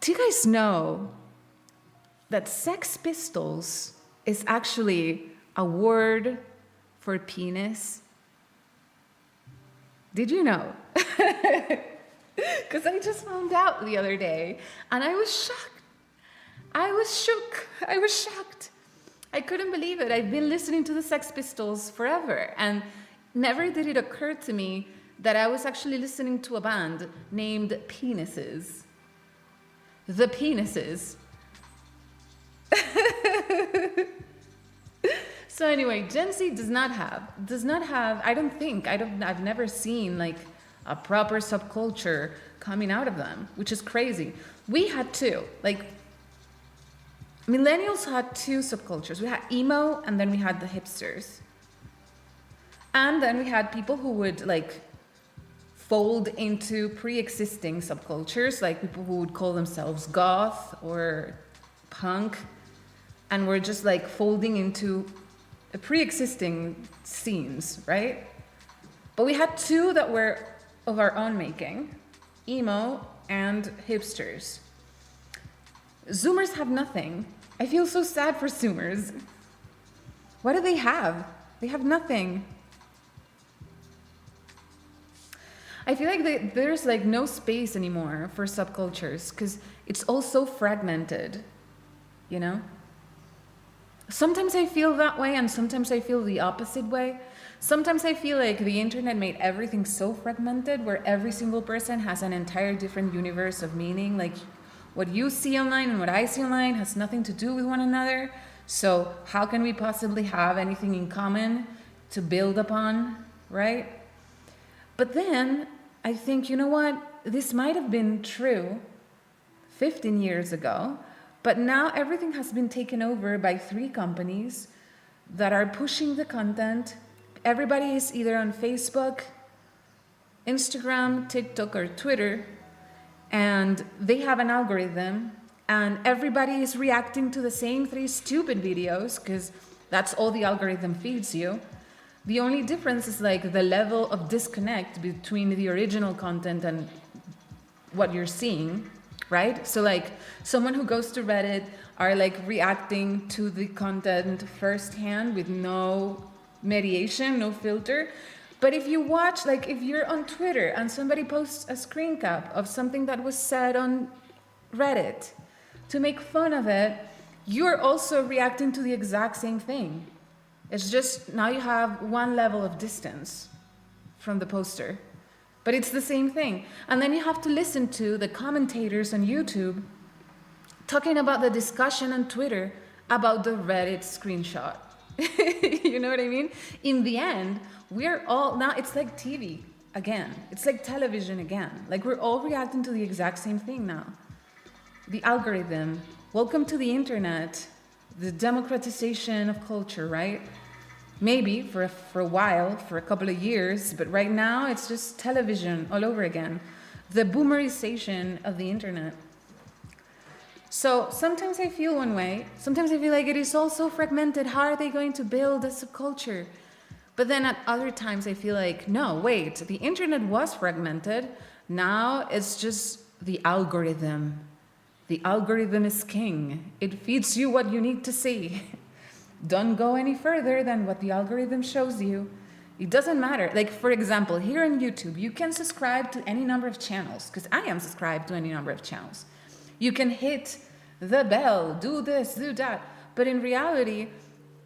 do you guys know that Sex Pistols is actually a word for penis? Did you know? Because I just found out the other day and I was shocked. I was shook. I was shocked. I couldn't believe it. I've been listening to the Sex Pistols forever and never did it occur to me that I was actually listening to a band named Penises. The Penises. So anyway, Gen Z does not have, I've never seen like a proper subculture coming out of them, which is crazy. We had two, like millennials had two subcultures. We had emo and then we had the hipsters. And then we had people who would like fold into pre-existing subcultures, like people who would call themselves goth or punk, and were just like folding into pre-existing scenes, right? But we had two that were of our own making, emo and hipsters. Zoomers have nothing. I feel so sad for Zoomers. What do they have? They have nothing. I feel like there's like no space anymore for subcultures because it's all so fragmented, you know? Sometimes I feel that way and sometimes I feel the opposite way. Sometimes I feel like the internet made everything so fragmented where every single person has an entire different universe of meaning. Like what you see online and what I see online has nothing to do with one another. So how can we possibly have anything in common to build upon, right? But then I think, you know what? This might have been true 15 years ago, but now everything has been taken over by 3 companies that are pushing the content. Everybody is either on Facebook, Instagram, TikTok, or Twitter, and they have an algorithm, and everybody is reacting to the same 3 stupid videos because that's all the algorithm feeds you. The only difference is like the level of disconnect between the original content and what you're seeing, right? So like someone who goes to Reddit are like reacting to the content firsthand with no mediation, no filter. But if you watch, like if you're on Twitter and somebody posts a screen cap of something that was said on Reddit to make fun of it, you're also reacting to the exact same thing. It's just now you have one level of distance from the poster, but it's the same thing. And then you have to listen to the commentators on YouTube talking about the discussion on Twitter about the Reddit screenshot. You know what I mean? In the end, we're all, now it's like TV again. It's like television again. Like we're all reacting to the exact same thing now. The algorithm, welcome to the internet, the democratization of culture, right? Maybe for a while, for a couple of years, but right now it's just television all over again. The boomerization of the internet. So sometimes I feel one way, sometimes I feel like it is all so fragmented, how are they going to build a subculture? But then at other times I feel like, no, wait, the internet was fragmented, now it's just the algorithm. The algorithm is king. It feeds you what you need to see. Don't go any further than what the algorithm shows you. It doesn't matter. Like, for example, here on YouTube, you can subscribe to any number of channels, because I am subscribed to any number of channels. You can hit the bell, do this, do that. But in reality,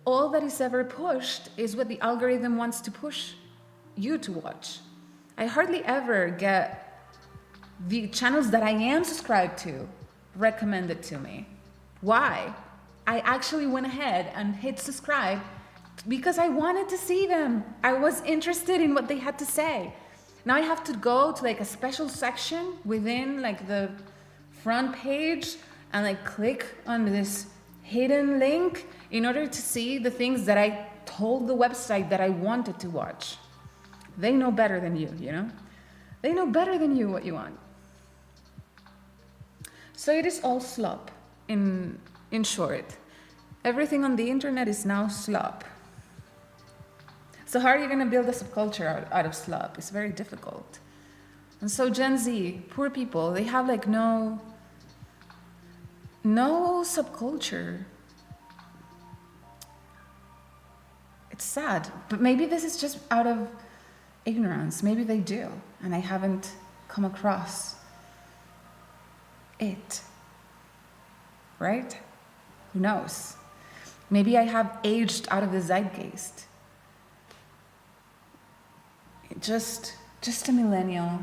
all that is ever pushed is what the algorithm wants to push you to watch. I hardly ever get the channels that I am subscribed to recommended to me. Why? I actually went ahead and hit subscribe because I wanted to see them. I was interested in what they had to say. Now I have to go to like a special section within like the front page and like click on this hidden link in order to see the things that I told the website that I wanted to watch. They know better than you, you know? They know better than you what you want. So it is all slop, in short. Everything on the internet is now slop. So how are you going to build a subculture out of slop? It's very difficult. And so Gen Z, poor people, they have like no subculture. It's sad, but maybe this is just out of ignorance. Maybe they do, and I haven't come across it, right? Who knows? Maybe I have aged out of the zeitgeist. Just a millennial.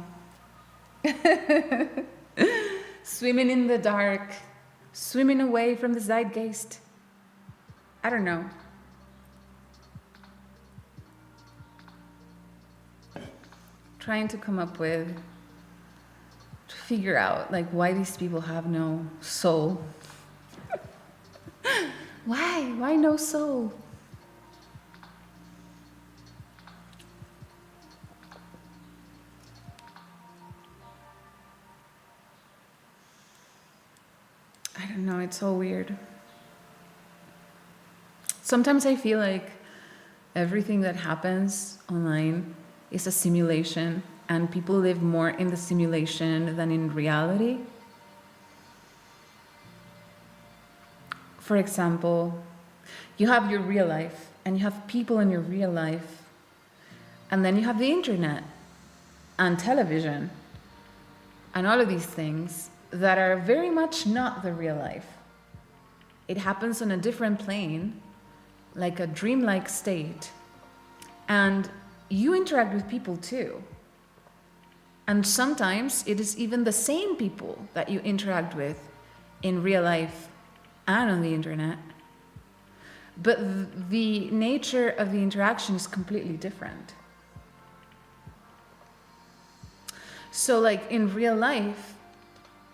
Swimming in the dark, swimming away from the zeitgeist. I don't know. Trying to come up with, to figure out like why these people have no soul. Why no soul? I don't know, it's so weird. Sometimes I feel like everything that happens online is a simulation, and people live more in the simulation than in reality. For example, you have your real life, and you have people in your real life, and then you have the internet and television and all of these things that are very much not the real life. It happens on a different plane, like a dreamlike state, and you interact with people too. And sometimes it is even the same people that you interact with in real life and on the internet. But the nature of the interaction is completely different. So like in real life,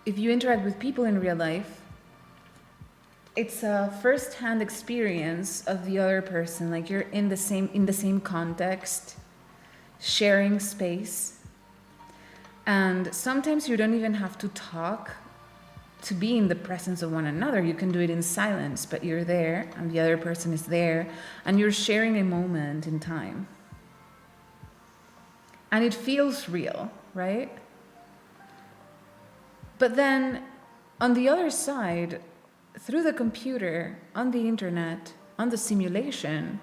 if you interact with people in real life, it's a first-hand experience of the other person. Like you're in the same context, sharing space. And sometimes you don't even have to talk to be in the presence of one another. You can do it in silence, but you're there and the other person is there and you're sharing a moment in time. And it feels real, right? But then on the other side, through the computer, on the internet, on the simulation,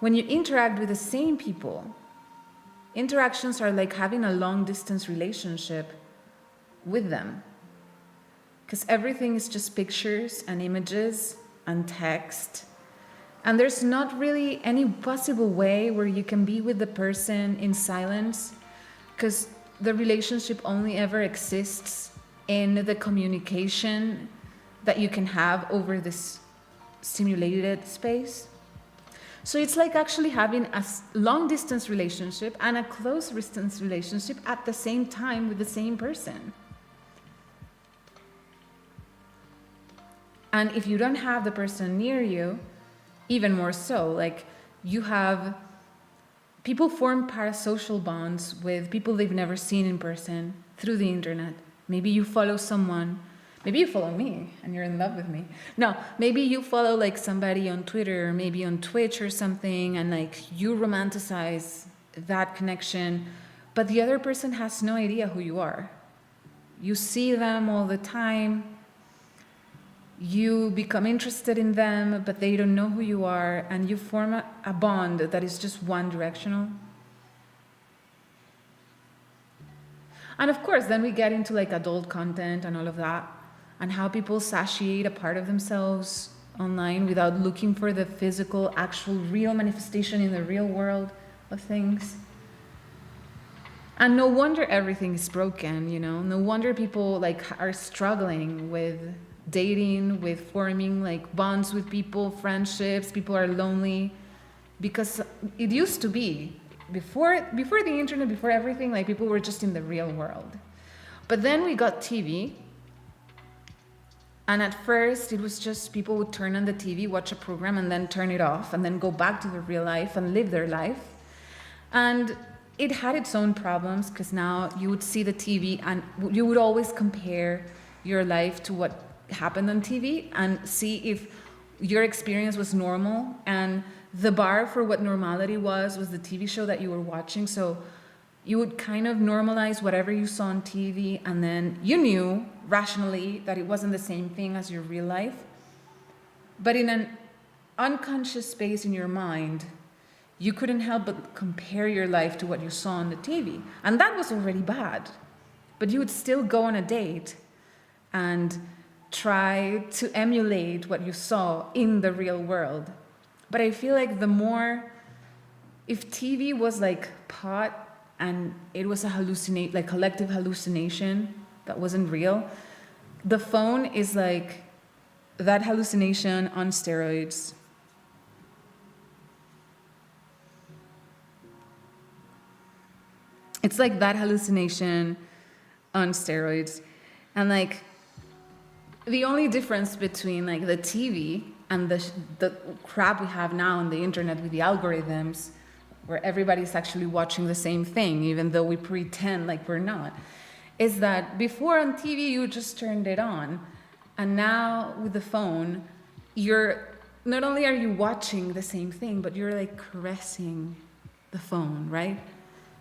when you interact with the same people, interactions are like having a long-distance relationship with them. Because everything is just pictures and images and text. And there's not really any possible way where you can be with the person in silence, because the relationship only ever exists in the communication that you can have over this simulated space. So it's like actually having a long-distance relationship and a close-distance relationship at the same time with the same person. And if you don't have the person near you, even more so, like you have people form parasocial bonds with people they've never seen in person through the internet. Maybe you follow someone, maybe you follow me and you're in love with me. No, maybe you follow like somebody on Twitter or maybe on Twitch or something, and like you romanticize that connection, but the other person has no idea who you are. You see them all the time. You become interested in them, but they don't know who you are, and you form a bond that is just one directional. And of course, then we get into like adult content and all of that, and how people satiate a part of themselves online without looking for the physical, actual, real manifestation in the real world of things. And no wonder everything is broken, you know? No wonder people like are struggling with dating, with forming like bonds with people, friendships. People are lonely because it used to be before the internet, before everything, like people were just in the real world. But then we got TV, and at first it was just people would turn on the TV, watch a program, and then turn it off, and then go back to their real life and live their life. And it had its own problems, because now you would see the TV and you would always compare your life to what happened on TV and see if your experience was normal, and the bar for what normality was the TV show that you were watching. So you would kind of normalize whatever you saw on TV, and then you knew rationally that it wasn't the same thing as your real life. But in an unconscious space in your mind, you couldn't help but compare your life to what you saw on the TV. And that was already bad. But you would still go on a date and try to emulate what you saw in the real world. But I feel like if TV was like pot and it was a collective hallucination that wasn't real, the phone is like that hallucination on steroids. It's like that hallucination on steroids. And like, the only difference between like the TV and the crap we have now on the internet with the algorithms, where everybody's actually watching the same thing, even though we pretend like we're not, is that before on TV you just turned it on, and now with the phone, not only are you watching the same thing, but you're like caressing the phone, right?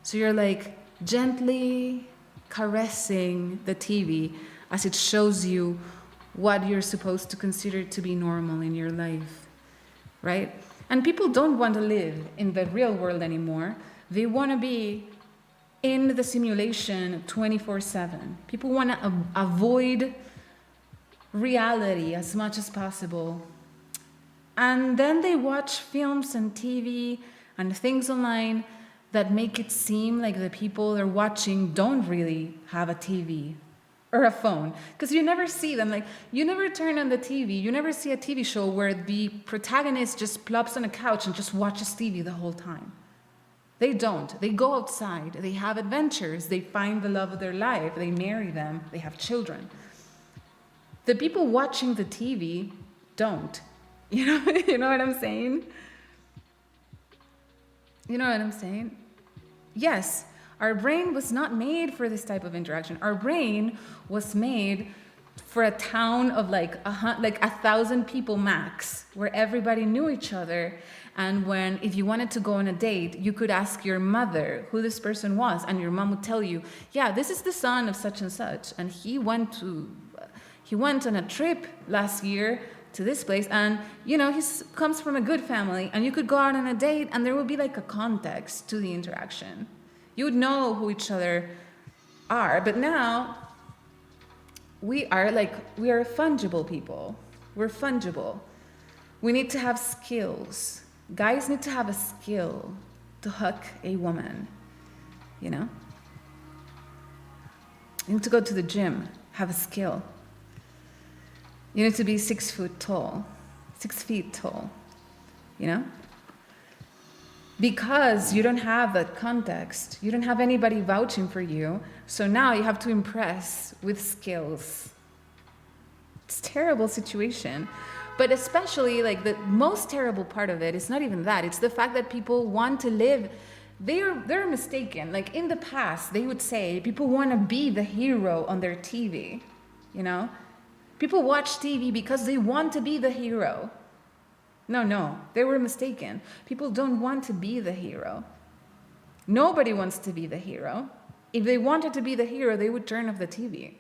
So you're like gently caressing the TV as it shows you what you're supposed to consider to be normal in your life, right? And people don't want to live in the real world anymore. They want to be in the simulation 24/7. People want to avoid reality as much as possible. And then they watch films and TV and things online that make it seem like the people they're watching don't really have a TV or a phone. Because you never see them. Like, you never turn on the TV. You never see a TV show where the protagonist just plops on a couch and just watches TV the whole time. They don't. They go outside. They have adventures. They find the love of their life. They marry them. They have children. The people watching the TV don't. You know what I'm saying? You know what I'm saying? Yes, our brain was not made for this type of interaction. Our brain was made for a town of like 1,000 people max, where everybody knew each other. And if you wanted to go on a date, you could ask your mother who this person was, and your mom would tell you, yeah, this is the son of such and such, and he went on a trip last year to this place, and he comes from a good family, and you could go out on a date, and there would be like a context to the interaction. You would know who each other are. But now we are fungible people. We're fungible. We need to have skills. Guys need to have a skill to hook a woman. You need to go to the gym, have a skill. You need to be 6 feet tall. Because you don't have that context. You don't have anybody vouching for you. So now you have to impress with skills. It's a terrible situation. But especially, like, the most terrible part of it is not even that. It's the fact that people want to live. They're mistaken. Like, in the past, they would say people want to be the hero on their TV. People watch TV because they want to be the hero. No, they were mistaken. People don't want to be the hero. Nobody wants to be the hero. If they wanted to be the hero, they would turn off the TV.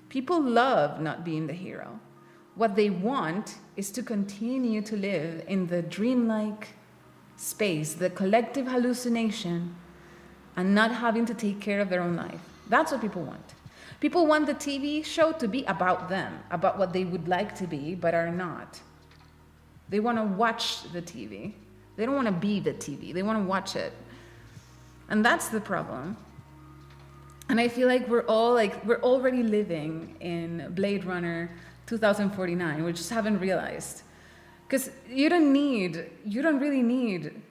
People love not being the hero. What they want is to continue to live in the dreamlike space, the collective hallucination, and not having to take care of their own life. That's what people want. People want the TV show to be about them, about what they would like to be, but are not. They want to watch the TV. They don't want to be the TV. They want to watch it. And that's the problem. And I feel like we're already living in Blade Runner 2049. We just haven't realized. Because you don't really need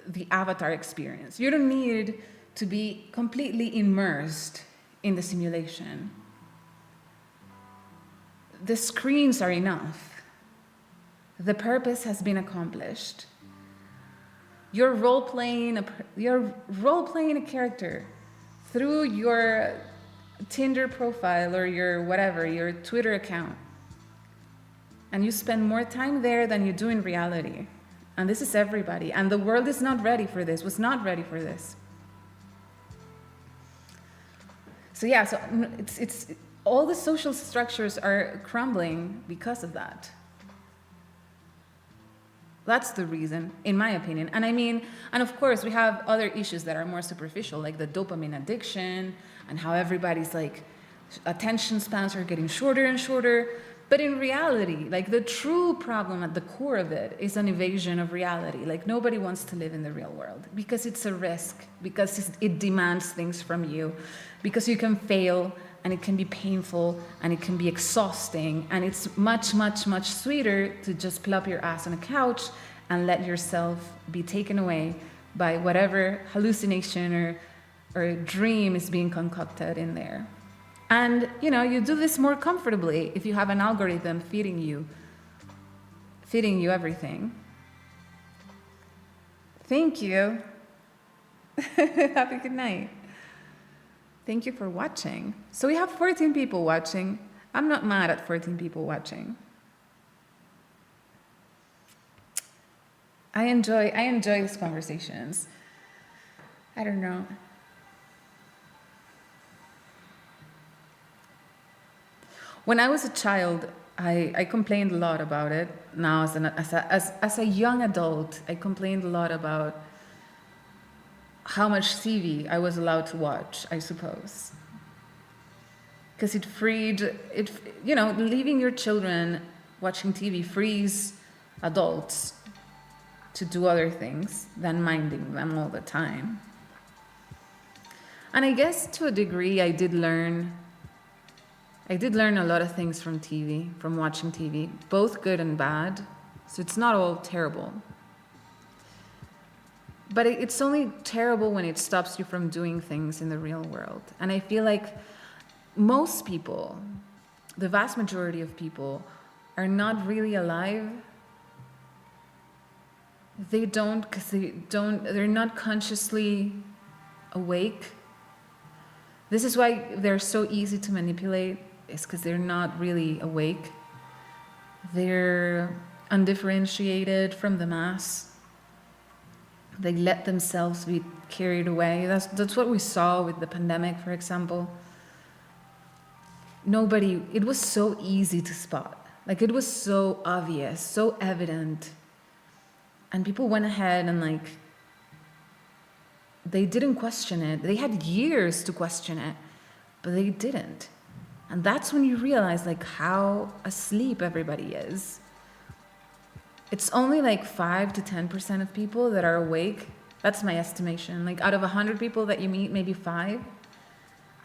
the Avatar experience. You don't need to be completely immersed in the simulation. The screens are enough. The purpose has been accomplished. You're role-playing a character through your Tinder profile or your Twitter account. And you spend more time there than you do in reality. And this is everybody. And the world is not ready for this, was not ready for this. So it's all the social structures are crumbling because of that. That's the reason, in my opinion. And of course, we have other issues that are more superficial, like the dopamine addiction and how everybody's attention spans are getting shorter and shorter. But in reality, the true problem at the core of it is an evasion of reality. Nobody wants to live in the real world because it's a risk, because it demands things from you, because you can fail, and it can be painful, and it can be exhausting, and it's much, much, much sweeter to just plop your ass on a couch and let yourself be taken away by whatever hallucination or dream is being concocted in there. And, you do this more comfortably if you have an algorithm feeding you everything. Thank you. Have a good night. Thank you for watching. So we have 14 people watching. I'm not mad at 14 people watching. I enjoy these conversations. I don't know. When I was a child, I complained a lot about it. Now, as a young adult, I complained a lot about how much TV I was allowed to watch, I suppose. Because it freed, leaving your children watching TV frees adults to do other things than minding them all the time. And I guess to a degree, I did learn a lot of things from TV, from watching TV, both good and bad. So it's not all terrible. But it's only terrible when it stops you from doing things in the real world. And I feel like most people, the vast majority of people, are not really alive. They're not consciously awake. This is why they're so easy to manipulate, is because they're not really awake. They're undifferentiated from the mass. They let themselves be carried away. That's what we saw with the pandemic, for example. It was so easy to spot. Like, it was so obvious, so evident. And people went ahead and they didn't question it. They had years to question it, but they didn't. And that's when you realize how asleep everybody is. It's only 5 to 10% of people that are awake. That's my estimation. Out of 100 people that you meet, maybe 5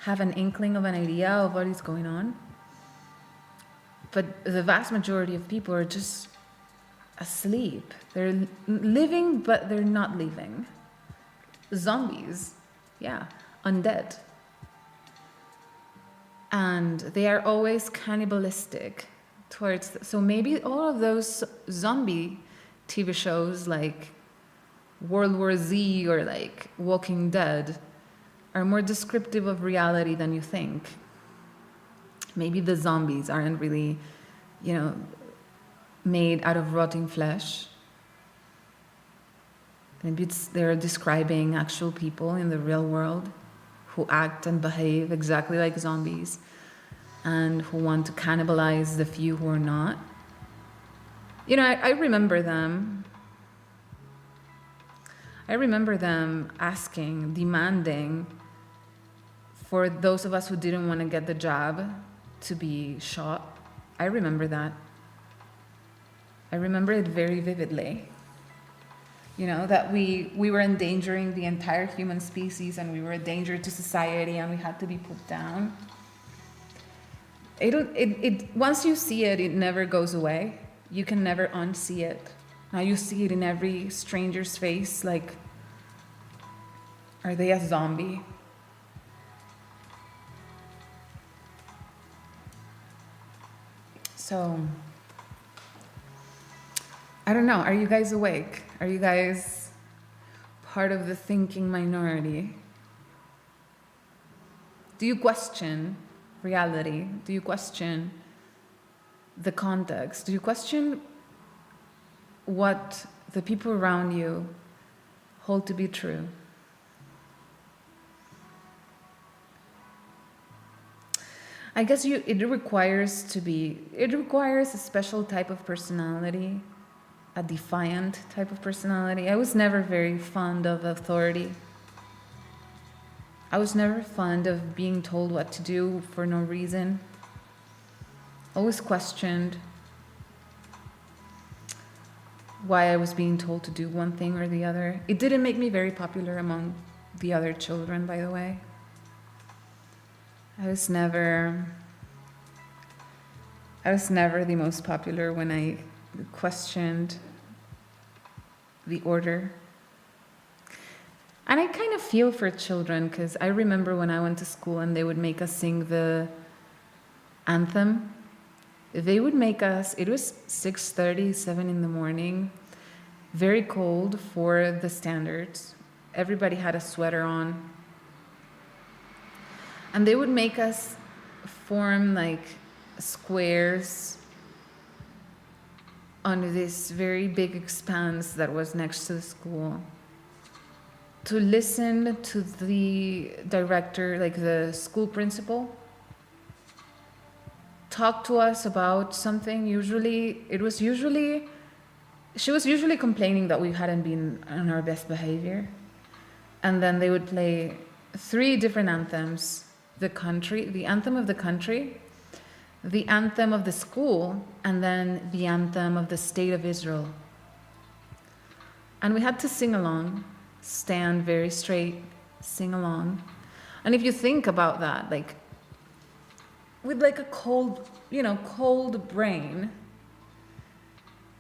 have an inkling of an idea of what is going on. But the vast majority of people are just asleep. They're living, but they're not living. Zombies, yeah, undead. And they are always cannibalistic so maybe all of those zombie TV shows like World War Z or Walking Dead are more descriptive of reality than you think. Maybe the zombies aren't really, made out of rotting flesh. Maybe they're describing actual people in the real world who act and behave exactly like zombies and who want to cannibalize the few who are not. I remember them. I remember them asking, demanding for those of us who didn't want to get the jab to be shot. I remember that. I remember it very vividly. That we were endangering the entire human species and we were a danger to society and we had to be put down. Once you see it, it never goes away. You can never unsee it. Now you see it in every stranger's face, are they a zombie? So, I don't know, are you guys awake? Are you guys part of the thinking minority? Do you question reality? Do you question the context? Do you question what the people around you hold to be true? I guess it requires a special type of personality, a defiant type of personality. I was never very fond of authority. I was never fond of being told what to do for no reason. Always questioned why I was being told to do one thing or the other. It didn't make me very popular among the other children, by the way. I was never the most popular when I questioned the order. And I kind of feel for children, because I remember when I went to school and they would make us sing the anthem. They would make us, it was 6:30, 7 in the morning, very cold for the standards. Everybody had a sweater on. And they would make us form squares on this very big expanse that was next to the school, to listen to the director, like the school principal, talk to us about something. She was usually complaining that we hadn't been on our best behavior. And then they would play 3 different anthems: the anthem of the country, the anthem of the school, and then the anthem of the state of Israel. And we had to sing along, stand very straight, sing along. And if you think about that, like with like a cold brain,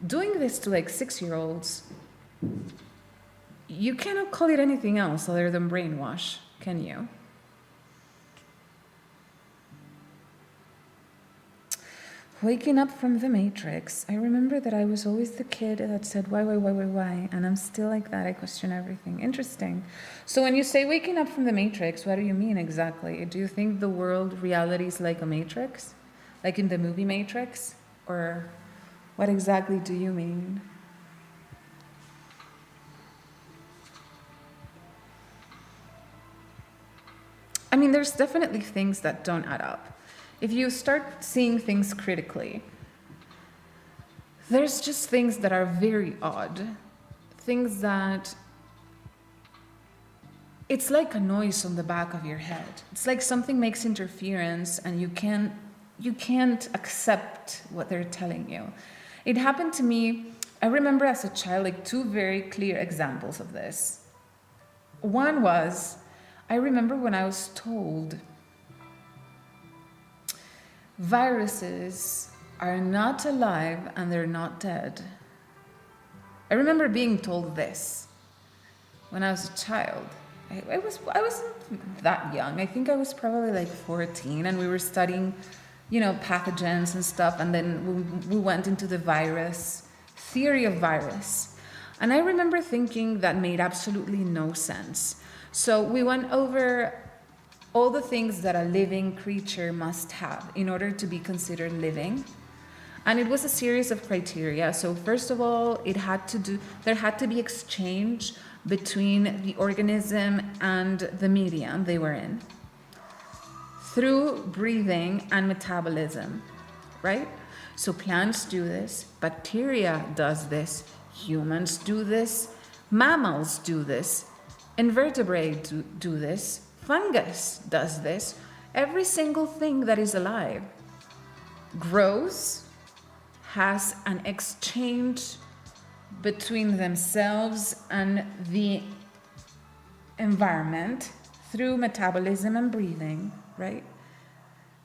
doing this to like 6-year-olds, you cannot call it anything else other than brainwash, can you? Waking up from the Matrix. I remember that I was always the kid that said, why? And I'm still like that. I question everything. Interesting. So when you say waking up from the Matrix, what do you mean exactly? Do you think the reality is like a Matrix? Like in the movie Matrix? Or what exactly do you mean? I mean, there's definitely things that don't add up. If you start seeing things critically, there's just things that are very odd. Things that, it's like a noise on the back of your head. It's like something makes interference and you can't accept what they're telling you. It happened to me, I remember as a child, like 2 very clear examples of this. One was, I remember when I was told viruses are not alive and they're not dead. I remember being told this when I was a child. I wasn't that young. I think I was probably like 14, and we were studying, pathogens and stuff, and then we went into the theory of virus. And I remember thinking that made absolutely no sense. So we went over all the things that a living creature must have in order to be considered living. And it was a series of criteria. So first of all, there had to be exchange between the organism and the medium they were in through breathing and metabolism, right? So plants do this, bacteria does this, humans do this, mammals do this, invertebrates do this, fungus does this. Every single thing that is alive grows, has an exchange between themselves and the environment through metabolism and breathing, right?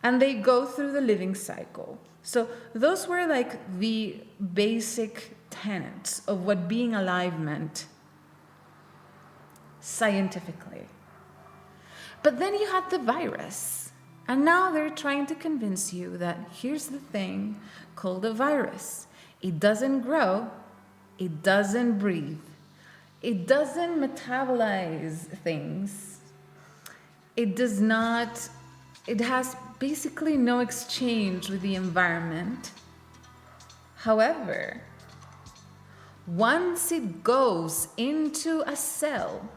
And they go through the living cycle. So those were like the basic tenets of what being alive meant scientifically. But then you had the virus, and now they're trying to convince you that here's the thing called a virus. It doesn't grow, it doesn't breathe, it doesn't metabolize things, it has basically no exchange with the environment. However, once it goes into a cell,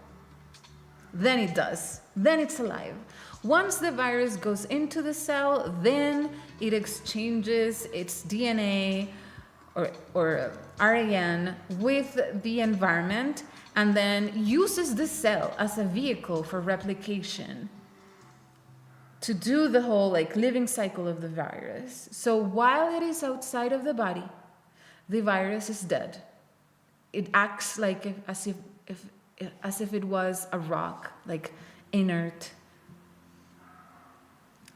then it does. Then it's alive. Once the virus goes into the cell, then it exchanges its DNA or RNA with the environment and then uses the cell as a vehicle for replication to do the whole living cycle of the virus. So while it is outside of the body, the virus is dead. It acts as if it was a rock, inert.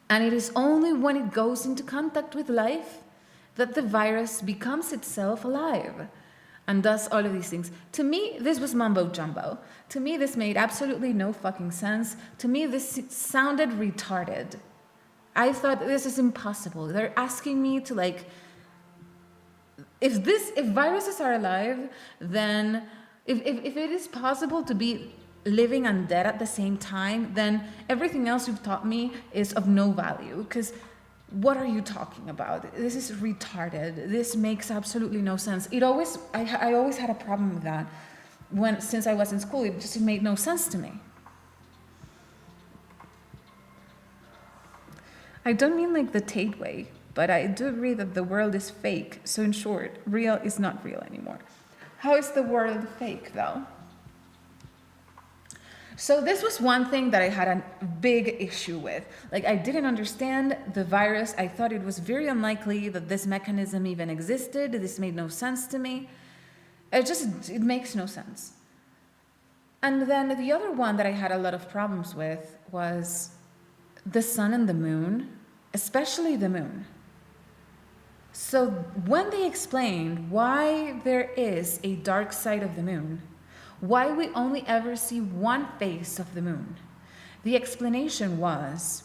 And it is only when it goes into contact with life that the virus becomes itself alive and does all of these things. To me, this was mumbo jumbo. To me, this made absolutely no fucking sense. To me, this sounded retarded. I thought, this is impossible. They're asking me to if viruses are alive, then if it is possible to be living and dead at the same time, then everything else you've taught me is of no value. Because what are you talking about? This is retarded. This makes absolutely no sense. I always had a problem with that. Since I was in school, it just made no sense to me. I don't mean like the Tate way, but I do agree that the world is fake. So in short, real is not real anymore. How is the world fake though? So this was one thing that I had a big issue with. Like, I didn't understand the virus. I thought it was very unlikely that this mechanism even existed. This made no sense to me. It makes no sense. And then the other one that I had a lot of problems with was the sun and the moon, especially the moon. So when they explained why there is a dark side of the moon, why we only ever see one face of the moon, the explanation was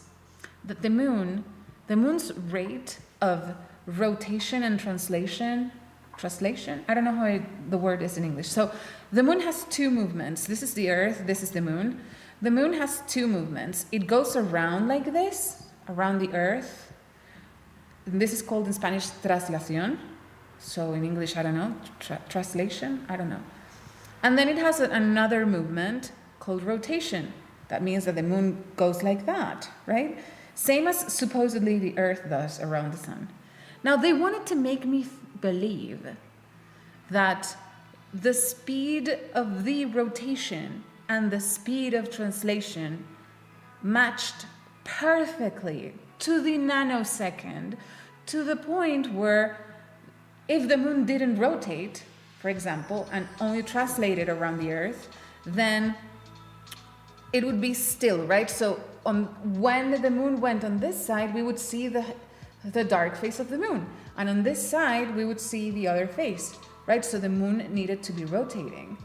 that the moon's rate of rotation and translation, I don't know how the word is in English. So the moon has two movements. This is the Earth, this is the moon. The moon has two movements. It goes around like this, around the Earth. And this is called in Spanish traslación. So in English, I don't know, translation, I don't know. And then it has another movement called rotation. That means that the moon goes like that, right? Same as supposedly the Earth does around the sun. Now, they wanted to make me believe that the speed of the rotation and the speed of translation matched perfectly to the nanosecond, to the point where if the moon didn't rotate, for example, and only translated around the Earth, then it would be still, right? So when the moon went on this side, we would see the dark face of the moon. And on this side, we would see the other face, right? So the moon needed to be rotating.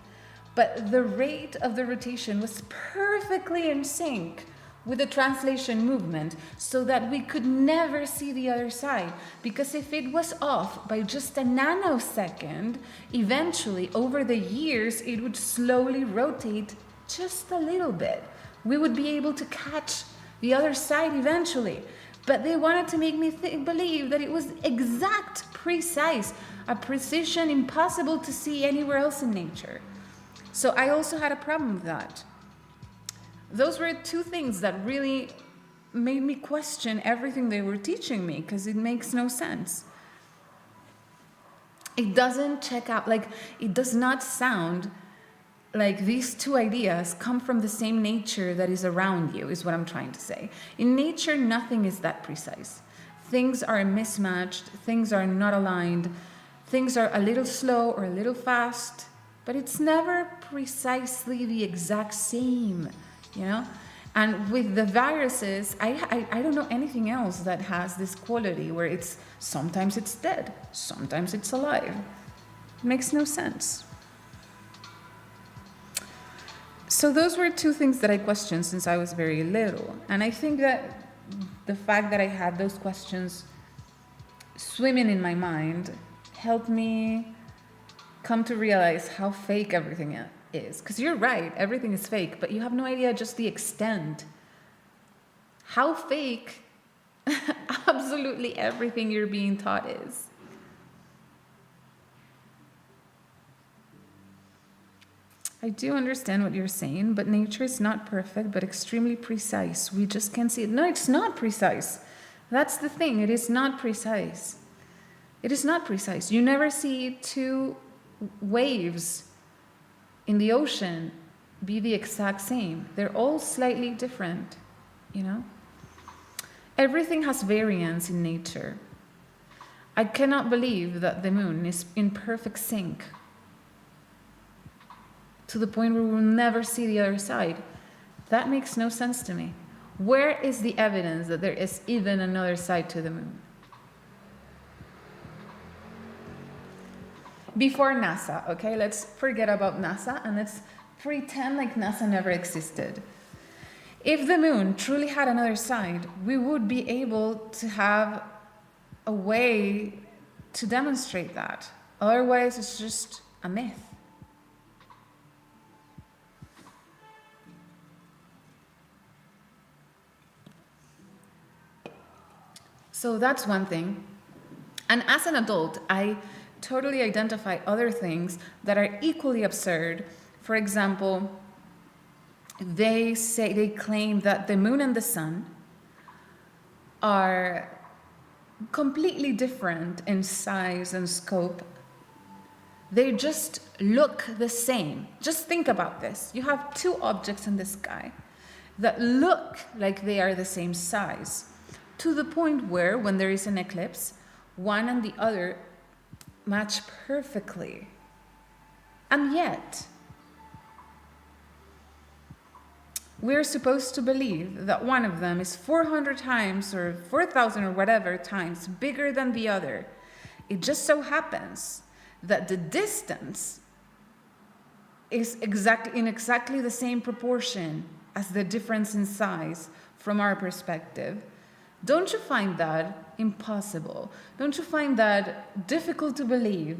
But the rate of the rotation was perfectly in sync with the translation movement, so that we could never see the other side. Because if it was off by just a nanosecond, eventually over the years, it would slowly rotate just a little bit. We would be able to catch the other side eventually. But they wanted to make me believe that it was exact, precise, a precision impossible to see anywhere else in nature. So I also had a problem with that. Those were two things that really made me question everything they were teaching me, because it makes no sense. It doesn't check out, like, it does not sound like these two ideas come from the same nature that is around you, is what I'm trying to say. In nature, nothing is that precise. Things are mismatched, things are not aligned, things are a little slow or a little fast, but it's never precisely the exact same. You know, and with the viruses, I don't know anything else that has this quality where sometimes it's dead, sometimes it's alive. It makes no sense. So those were two things that I questioned since I was very little. And I think that the fact that I had those questions swimming in my mind helped me come to realize how fake everything is. Because you're right, everything is fake, but you have no idea just the extent. How fake absolutely everything you're being taught is. I do understand what you're saying, but nature is not perfect, but extremely precise. We just can't see it. No, it's not precise. That's the thing. It is not precise. It is not precise. You never see two waves in the ocean be the exact same. They're all slightly different, you know? Everything has variance in nature. I cannot believe that the moon is in perfect sync to the point where we'll never see the other side. That makes no sense to me. Where is the evidence that there is even another side to the moon? Before NASA, okay? Let's forget about NASA and let's pretend like NASA never existed. If the moon truly had another side, we would be able to have a way to demonstrate that. Otherwise, it's just a myth. So that's one thing. And as an adult, I totally identify other things that are equally absurd. For example, they claim that the moon and the sun are completely different in size and scope. They just look the same. Just think about this. You have two objects in the sky that look like they are the same size, to the point where when there is an eclipse, one and the other match perfectly. And yet, we're supposed to believe that one of them is 400 times or 4,000 or whatever times bigger than the other. It just so happens that the distance is in exactly the same proportion as the difference in size from our perspective. Don't you find that impossible? Don't you find that difficult to believe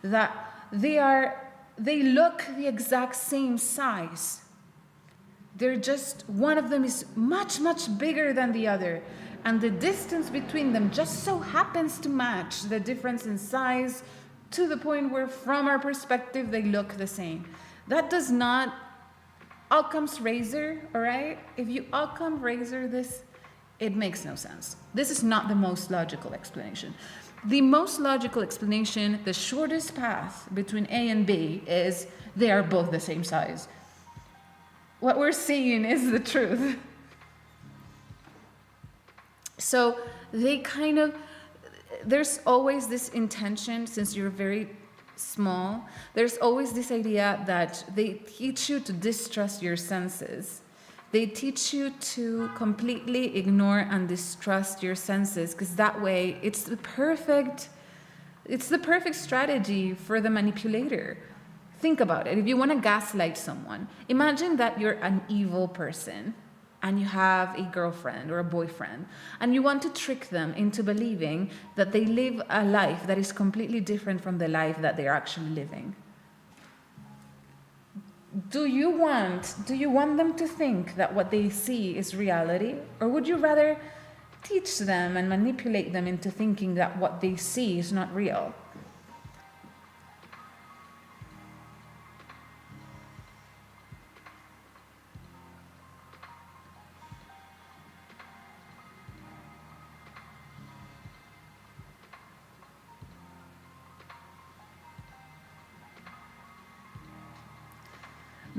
that they look the exact same size? They're just, one of them is much, much bigger than the other, and the distance between them just so happens to match the difference in size to the point where from our perspective they look the same. That does not Occam's razor, all right? If you Occam razor this, it makes no sense. This is not the most logical explanation. The most logical explanation, the shortest path between A and B, is they are both the same size. What we're seeing is the truth. So there's always this intention, since you're very small, there's always this idea that they teach you to distrust your senses. They teach you to completely ignore and distrust your senses, because that way it's the perfect strategy for the manipulator. Think about it. If you want to gaslight someone, imagine that you're an evil person and you have a girlfriend or a boyfriend, and you want to trick them into believing that they live a life that is completely different from the life that they're actually living. Do you want them to think that what they see is reality? Or would you rather teach them and manipulate them into thinking that what they see is not real?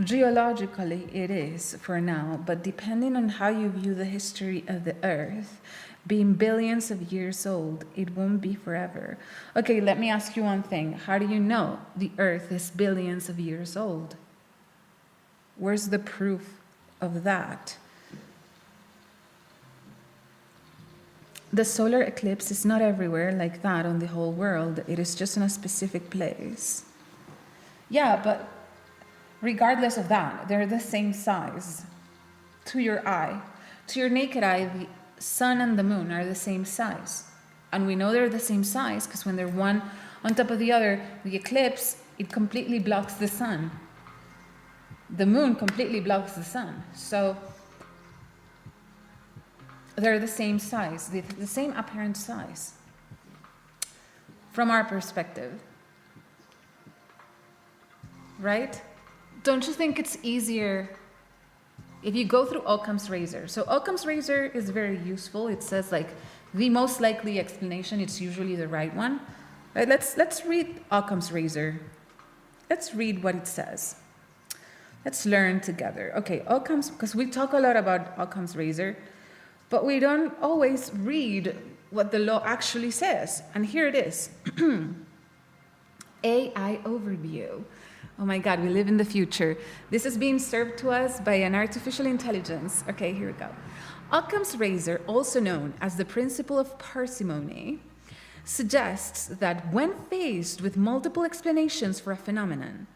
Geologically, it is for now, but depending on how you view the history of the Earth, being billions of years old, it won't be forever. Okay, let me ask you one thing. How do you know the Earth is billions of years old? Where's the proof of that? The solar eclipse is not everywhere like that on the whole world. It is just in a specific place. Yeah, but regardless of that, they're the same size to your eye. To your naked eye, the sun and the moon are the same size. And we know they're the same size because when they're one on top of the other, the eclipse, it completely blocks the sun. The moon completely blocks the sun. So they're the same size, the same apparent size from our perspective. Right? Don't you think it's easier if you go through Occam's razor? So Occam's razor is very useful. It says like the most likely explanation, it's usually the right one. Right? Let's read Occam's razor. Let's read what it says. Let's learn together. Okay, Occam's, because we talk a lot about Occam's razor, but we don't always read what the law actually says. And here it is. AI overview. Oh my God, we live in the future. This is being served to us by an artificial intelligence. Okay, here we go. Occam's razor, also known as the principle of parsimony, suggests that when faced with multiple explanations for a phenomenon,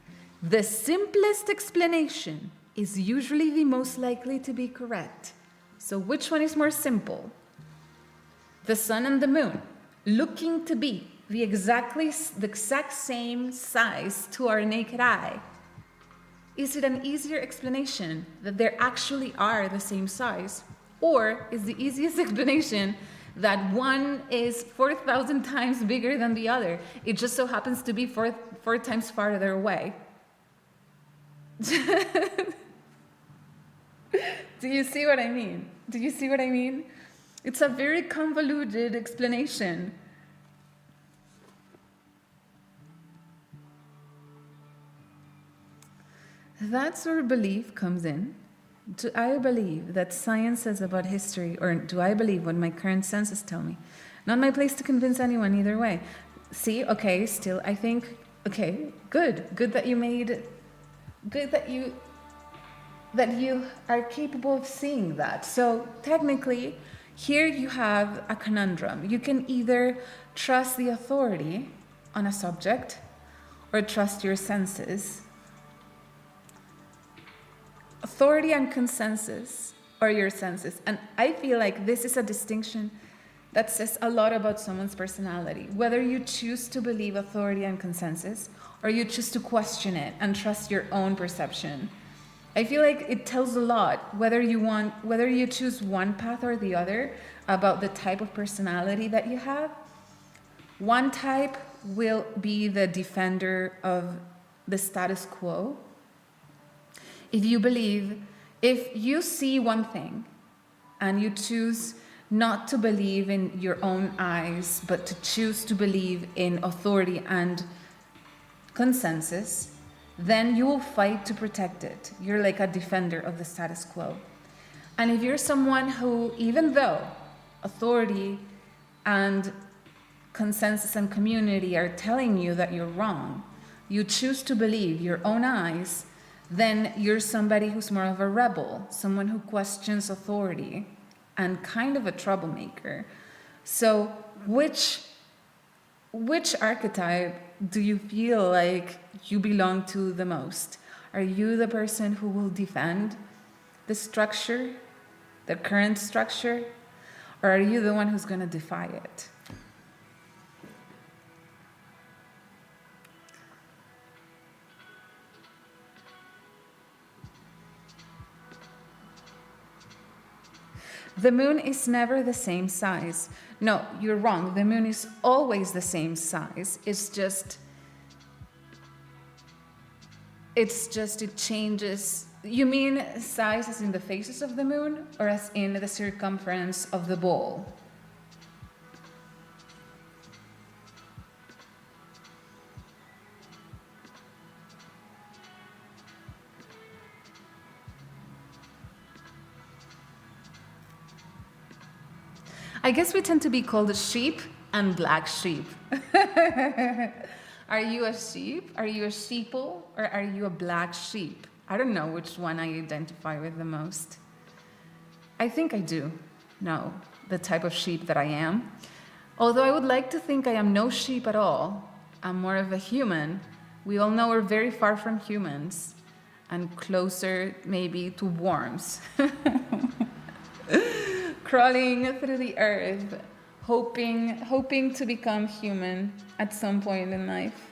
the simplest explanation is usually the most likely to be correct. So which one is more simple? The sun and the moon, looking to be the exact same size to our naked eye. Is it an easier explanation that they actually are the same size? Or is the easiest explanation that one is 4,000 times bigger than the other. It just so happens to be four times farther away. Do you see what I mean? Do you see what I mean? It's a very convoluted explanation. That's where belief comes in. Do I believe that science says about history, or do I believe what my current senses tell me? Not my place to convince anyone either way. See, okay, still, I think, okay, good that you made, good that you are capable of seeing that. So technically, here you have a conundrum. You can either trust the authority on a subject or trust your senses. Authority and consensus, or your senses. And I feel like this is a distinction that says a lot about someone's personality. Whether you choose to believe authority and consensus, or you choose to question it and trust your own perception. I feel like it tells a lot whether you choose one path or the other about the type of personality that you have. One type will be the defender of the status quo. If you see one thing and you choose not to believe in your own eyes, but to choose to believe in authority and consensus, then you will fight to protect it. You're like a defender of the status quo. And if you're someone who, even though authority and consensus and community are telling you that you're wrong, you choose to believe your own eyes, then you're somebody who's more of a rebel, someone who questions authority, and kind of a troublemaker. So which archetype do you feel like you belong to the most? Are you the person who will defend the structure, the current structure, or are you the one who's going to defy it? The moon is never the same size. No, you're wrong. The moon is always the same size. It changes. You mean size as in the faces of the moon, or as in the circumference of the ball? I guess we tend to be called a sheep and black sheep. Are you a sheep? Are you a sheeple? Or are you a black sheep? I don't know which one I identify with the most. I think I do know the type of sheep that I am. Although I would like to think I am no sheep at all. I'm more of a human. We all know we're very far from humans and closer maybe to worms. Crawling through the earth, hoping to become human at some point in life.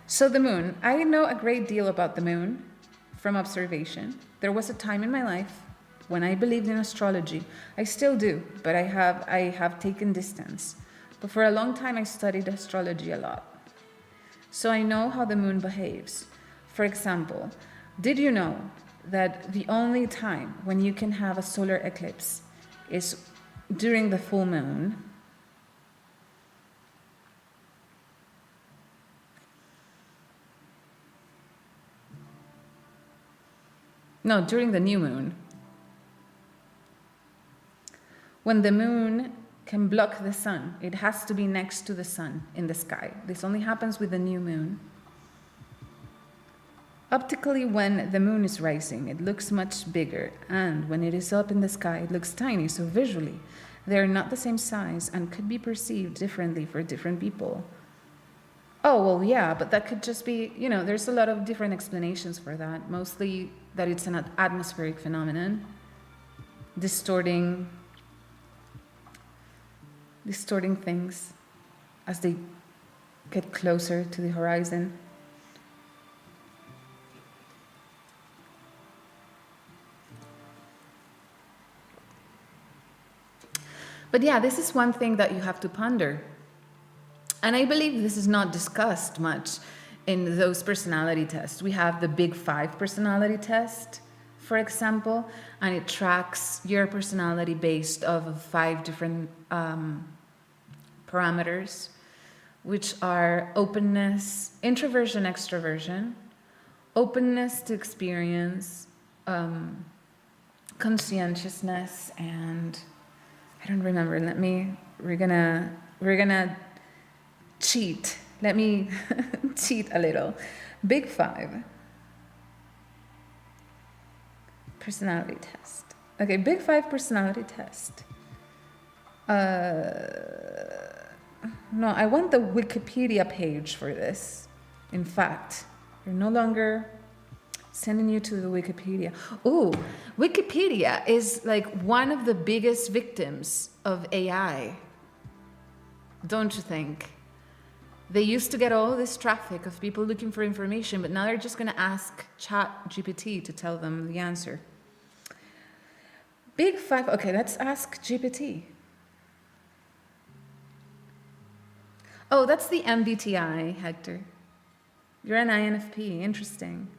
So the moon, I know a great deal about the moon from observation. There was a time in my life when I believed in astrology. I still do, but I have taken distance. But for a long time I studied astrology a lot. So I know how the moon behaves. For example, did you know that the only time when you can have a solar eclipse is during the full moon? No, during the new moon. When the moon can block the sun, it has to be next to the sun in the sky. This only happens with the new moon. Optically, when the moon is rising, it looks much bigger, and when it is up in the sky, it looks tiny, so visually, they are not the same size and could be perceived differently for different people. Oh, well, yeah, but that could just be, there's a lot of different explanations for that, mostly that it's an atmospheric phenomenon, distorting things as they get closer to the horizon. But yeah, this is one thing that you have to ponder. And I believe this is not discussed much in those personality tests. We have the Big Five personality test, for example, and it tracks your personality based off of 5 different parameters, which are openness, introversion, extroversion, openness to experience, conscientiousness, and I don't remember. We're gonna cheat. Let me cheat a little. Big Five personality test. Okay, Big Five personality test. No, I want the Wikipedia page for this. In fact, you're no longer sending you to the Wikipedia. Oh, Wikipedia is like one of the biggest victims of AI. Don't you think? They used to get all this traffic of people looking for information, but now they're just going to ask ChatGPT to tell them the answer. Big Five. Okay, let's ask GPT. Oh, that's the MBTI, Hector. You're an INFP. Interesting.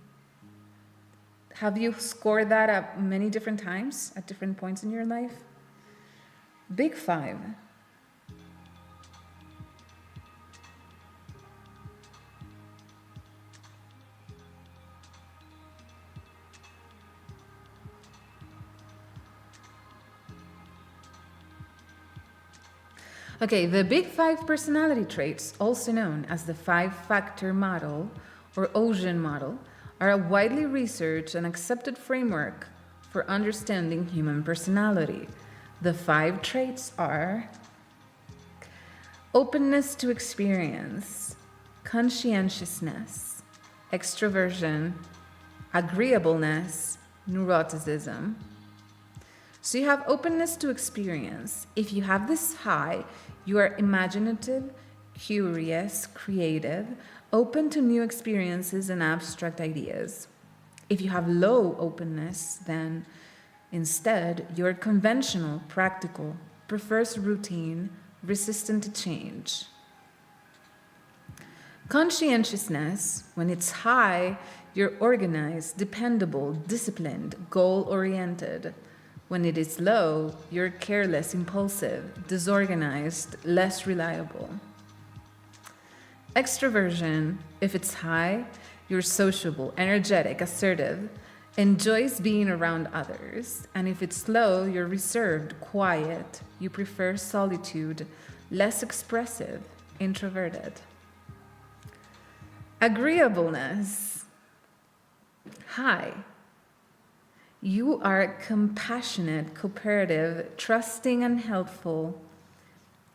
Have you scored that up many different times at different points in your life? Big Five. Okay, the Big Five personality traits, also known as the 5-factor model or Ocean model, are a widely researched and accepted framework for understanding human personality. The 5 traits are openness to experience, conscientiousness, extroversion, agreeableness, neuroticism. So you have openness to experience. If you have this high, you are imaginative, curious, creative, open to new experiences and abstract ideas. If you have low openness, then instead you're conventional, practical, prefers routine, resistant to change. Conscientiousness, when it's high, you're organized, dependable, disciplined, goal-oriented. When it is low, you're careless, impulsive, disorganized, less reliable. Extroversion, if it's high, you're sociable, energetic, assertive, enjoys being around others. And if it's low, you're reserved, quiet, you prefer solitude, less expressive, introverted. Agreeableness, high. You are compassionate, cooperative, trusting, and helpful.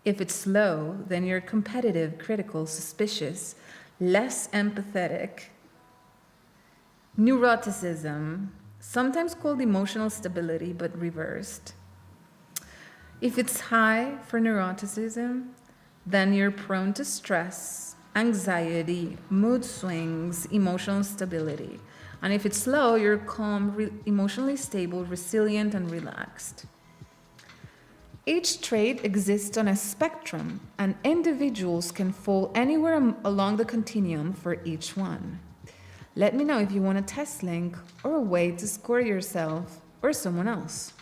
If it's low, then you're competitive, critical, suspicious, less empathetic. Neuroticism, sometimes called emotional stability, but reversed. If it's high for neuroticism, then you're prone to stress, anxiety, mood swings, emotional stability. And if it's low, you're calm, emotionally stable, resilient, and relaxed. Each trait exists on a spectrum, and individuals can fall anywhere along the continuum for each one. Let me know if you want a test link or a way to score yourself or someone else.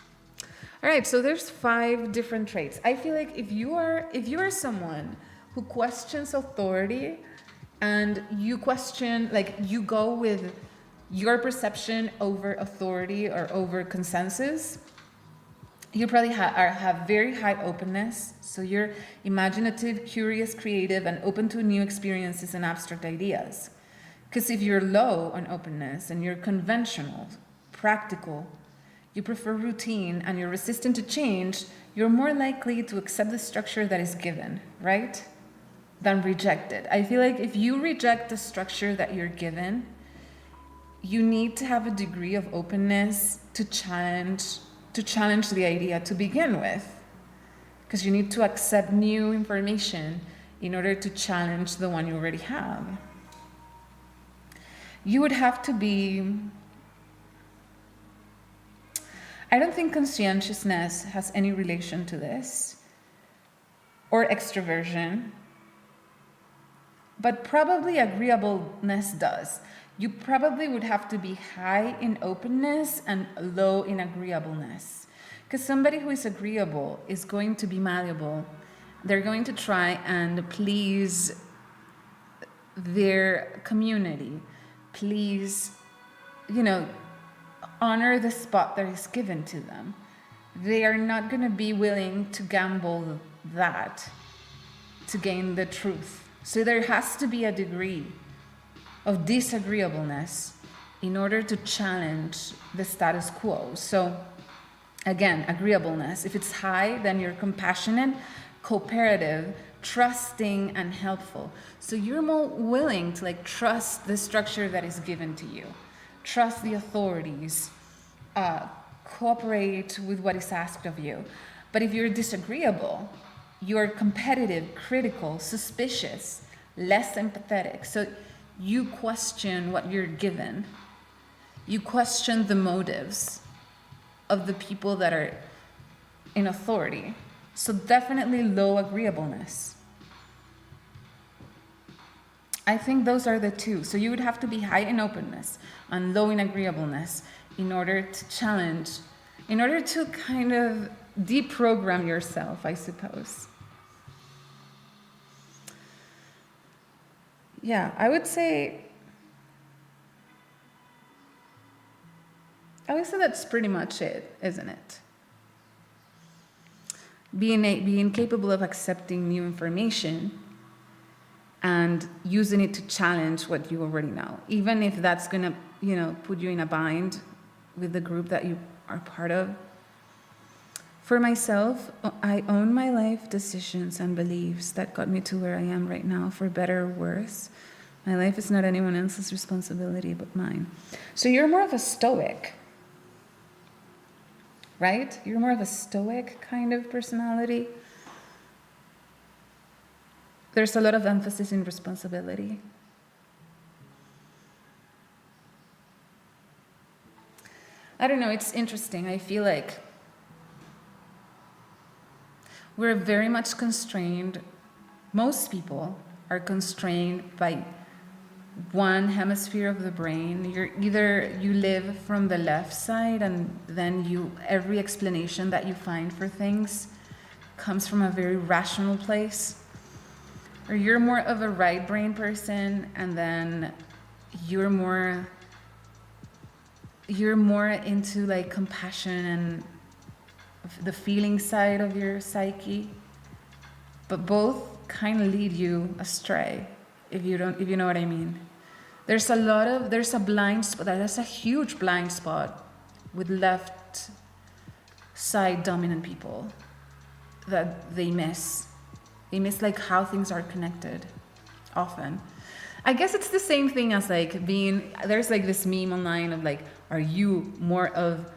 All right, so there's 5 different traits. I feel like if you are someone who questions authority and you question, like you go with your perception over authority or over consensus, you probably have very high openness. So you're imaginative, curious, creative, and open to new experiences and abstract ideas. Because if you're low on openness and you're conventional, practical, you prefer routine, and you're resistant to change, you're more likely to accept the structure that is given, right? Than reject it. I feel like if you reject the structure that you're given, you need to have a degree of openness to challenge the idea to begin with, because you need to accept new information in order to challenge the one you already have. You would have to be, I don't think conscientiousness has any relation to this, or extroversion, but probably agreeableness does. You probably would have to be high in openness and low in agreeableness. Because somebody who is agreeable is going to be malleable. They're going to try and please their community, please, honor the spot that is given to them. They are not going to be willing to gamble that to gain the truth. So there has to be a degree of disagreeableness in order to challenge the status quo. So again, agreeableness. If it's high, then you're compassionate, cooperative, trusting, and helpful. So you're more willing to trust the structure that is given to you, trust the authorities, cooperate with what is asked of you. But if you're disagreeable, you're competitive, critical, suspicious, less empathetic. So you question what you're given. You question the motives of the people that are in authority. So definitely low agreeableness. I think those are the two. So you would have to be high in openness and low in agreeableness in order to challenge, in order to kind of deprogram yourself, I suppose. Yeah, I would say that's pretty much it, isn't it? Being capable of accepting new information and using it to challenge what you already know, even if that's gonna, put you in a bind with the group that you are part of. For myself, I own my life decisions and beliefs that got me to where I am right now, for better or worse. My life is not anyone else's responsibility but mine. So you're more of a stoic, right? You're more of a stoic kind of personality. There's a lot of emphasis in responsibility. I don't know, it's interesting. I feel like we're very much constrained. Most people are constrained by one hemisphere of the brain. You live from the left side, and then every explanation that you find for things comes from a very rational place. Or you're more of a right brain person, and then you're more into compassion and the feeling side of your psyche. But both kind of lead you astray, if you know what I mean. There's a blind spot, there's a huge blind spot with left side dominant people that they miss. They miss how things are connected often. I guess it's the same thing as there's this meme online of are you more of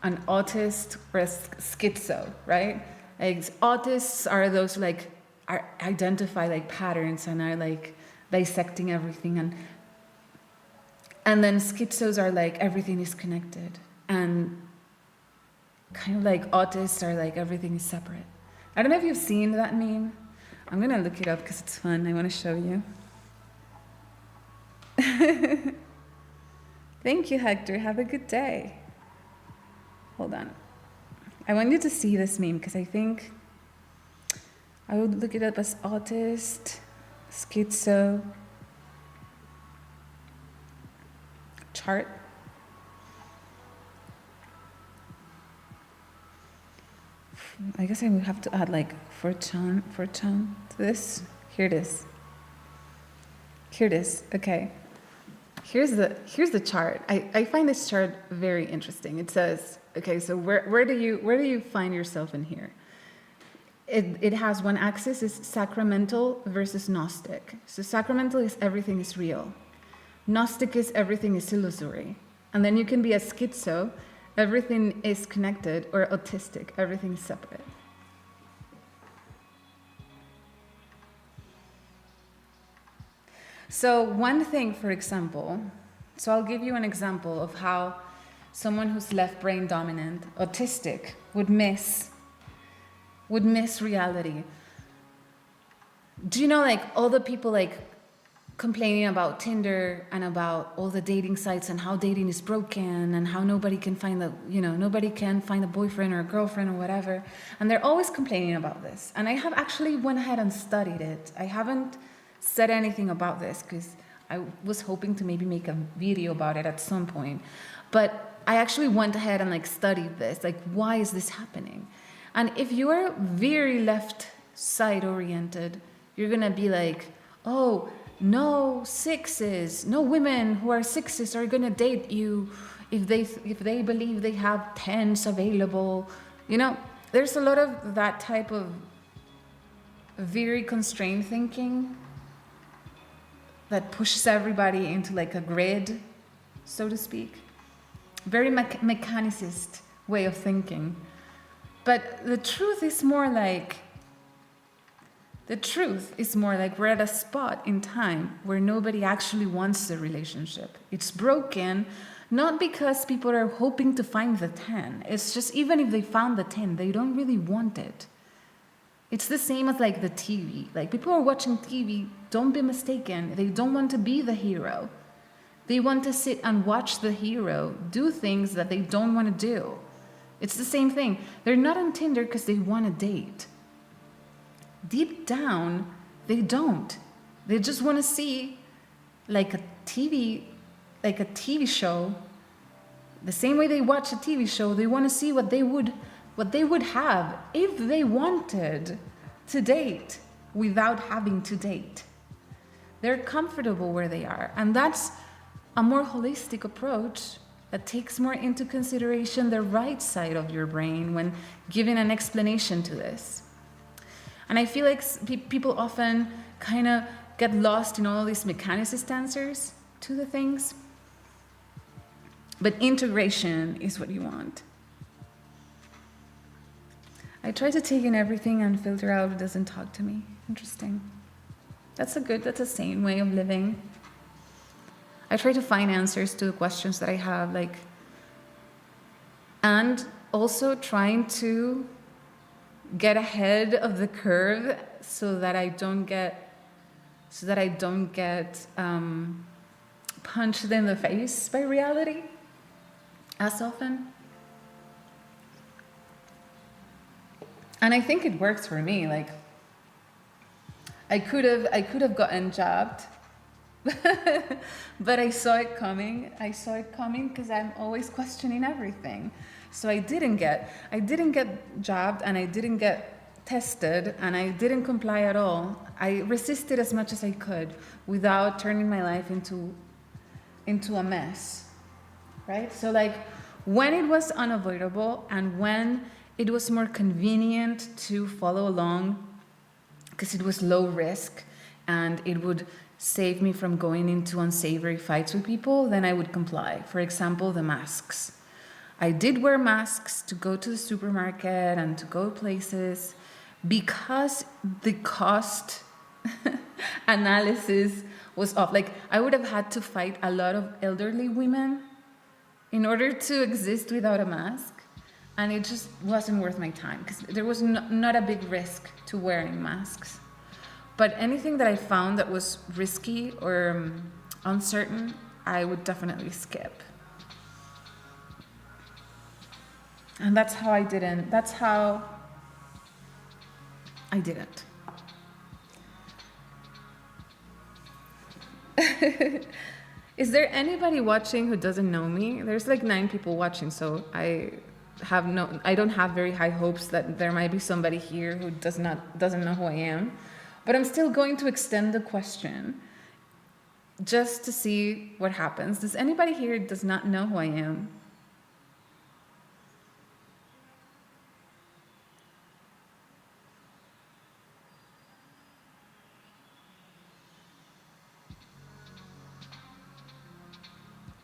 an autist or a schizo, right? Autists are those are identify patterns and are dissecting everything, and then schizos are everything is connected, and kind of autists are everything is separate. I don't know if you've seen that meme. I'm gonna look it up because it's fun. I want to show you. Thank you, Hector. Have a good day. Hold on. I want you to see this meme because I think I would look it up as autist, schizo, chart. I guess I would have to add fortune to this. Here it is. Okay. Here's the chart. I find this chart very interesting. It says, okay, so where do you find yourself in here? It has one axis is sacramental versus Gnostic. So sacramental is everything is real. Gnostic is everything is illusory. And then you can be a schizo, everything is connected, or autistic, everything is separate. So one thing, for example, so I'll give you an example of how someone who's left brain dominant, autistic, would miss reality. Do you know, like, all the people like complaining about Tinder and about all the dating sites and how dating is broken and how nobody can find nobody can find a boyfriend or a girlfriend or whatever, and they're always complaining about this. And I have actually went ahead and studied it. I haven't said anything about this because I was hoping to maybe make a video about it at some point, but I actually went ahead and like studied this, like, why is this happening? And if you're very left side oriented, you're gonna be like, oh, no sixes, no women who are sixes are gonna date you if they believe they have tens available. There's a lot of that type of very constrained thinking that pushes everybody into like a grid, so to speak. Very mechanicist way of thinking. But the truth is more like we're at a spot in time where nobody actually wants the relationship. It's broken, not because people are hoping to find the 10. It's just, even if they found the 10, they don't really want it. It's the same as like the TV. Like, people are watching TV, don't be mistaken, they don't want to be the hero. They want to sit and watch the hero do things that they don't want to do. It's the same thing. They're not on Tinder because they want to date. Deep down, they don't. They just want to see like a TV show. The same way they watch a TV show, they want to see what they would have if they wanted to date without having to date. They're comfortable where they are, and that's a more holistic approach that takes more into consideration the right side of your brain when giving an explanation to this. And I feel like people often kind of get lost in all these mechanicist answers to the things. But integration is what you want. I try to take in everything and filter out what doesn't talk to me. Interesting. That's a sane way of living. I try to find answers to the questions that I have, and also trying to get ahead of the curve so that I don't get punched in the face by reality as often. And I think it works for me. Like, I could have gotten jabbed, but I saw it coming. Because I'm always questioning everything. So I didn't get jabbed, and I didn't get tested, and I didn't comply at all. I resisted as much as I could without turning my life into a mess, right? So like, when it was unavoidable and when it was more convenient to follow along because it was low risk and it would save me from going into unsavory fights with people, then I would comply. For example, the masks. I did wear masks to go to the supermarket and to go places because the cost analysis was off. Like, I would have had to fight a lot of elderly women in order to exist without a mask. And it just wasn't worth my time because there was not a big risk to wearing masks. But anything that I found that was risky or uncertain, I would definitely skip. And that's how I didn't. Is there anybody watching who doesn't know me? There's like 9 people watching, so I don't have very high hopes that there might be somebody here who doesn't know who I am. But I'm still going to extend the question just to see what happens. Does anybody here does not know who I am?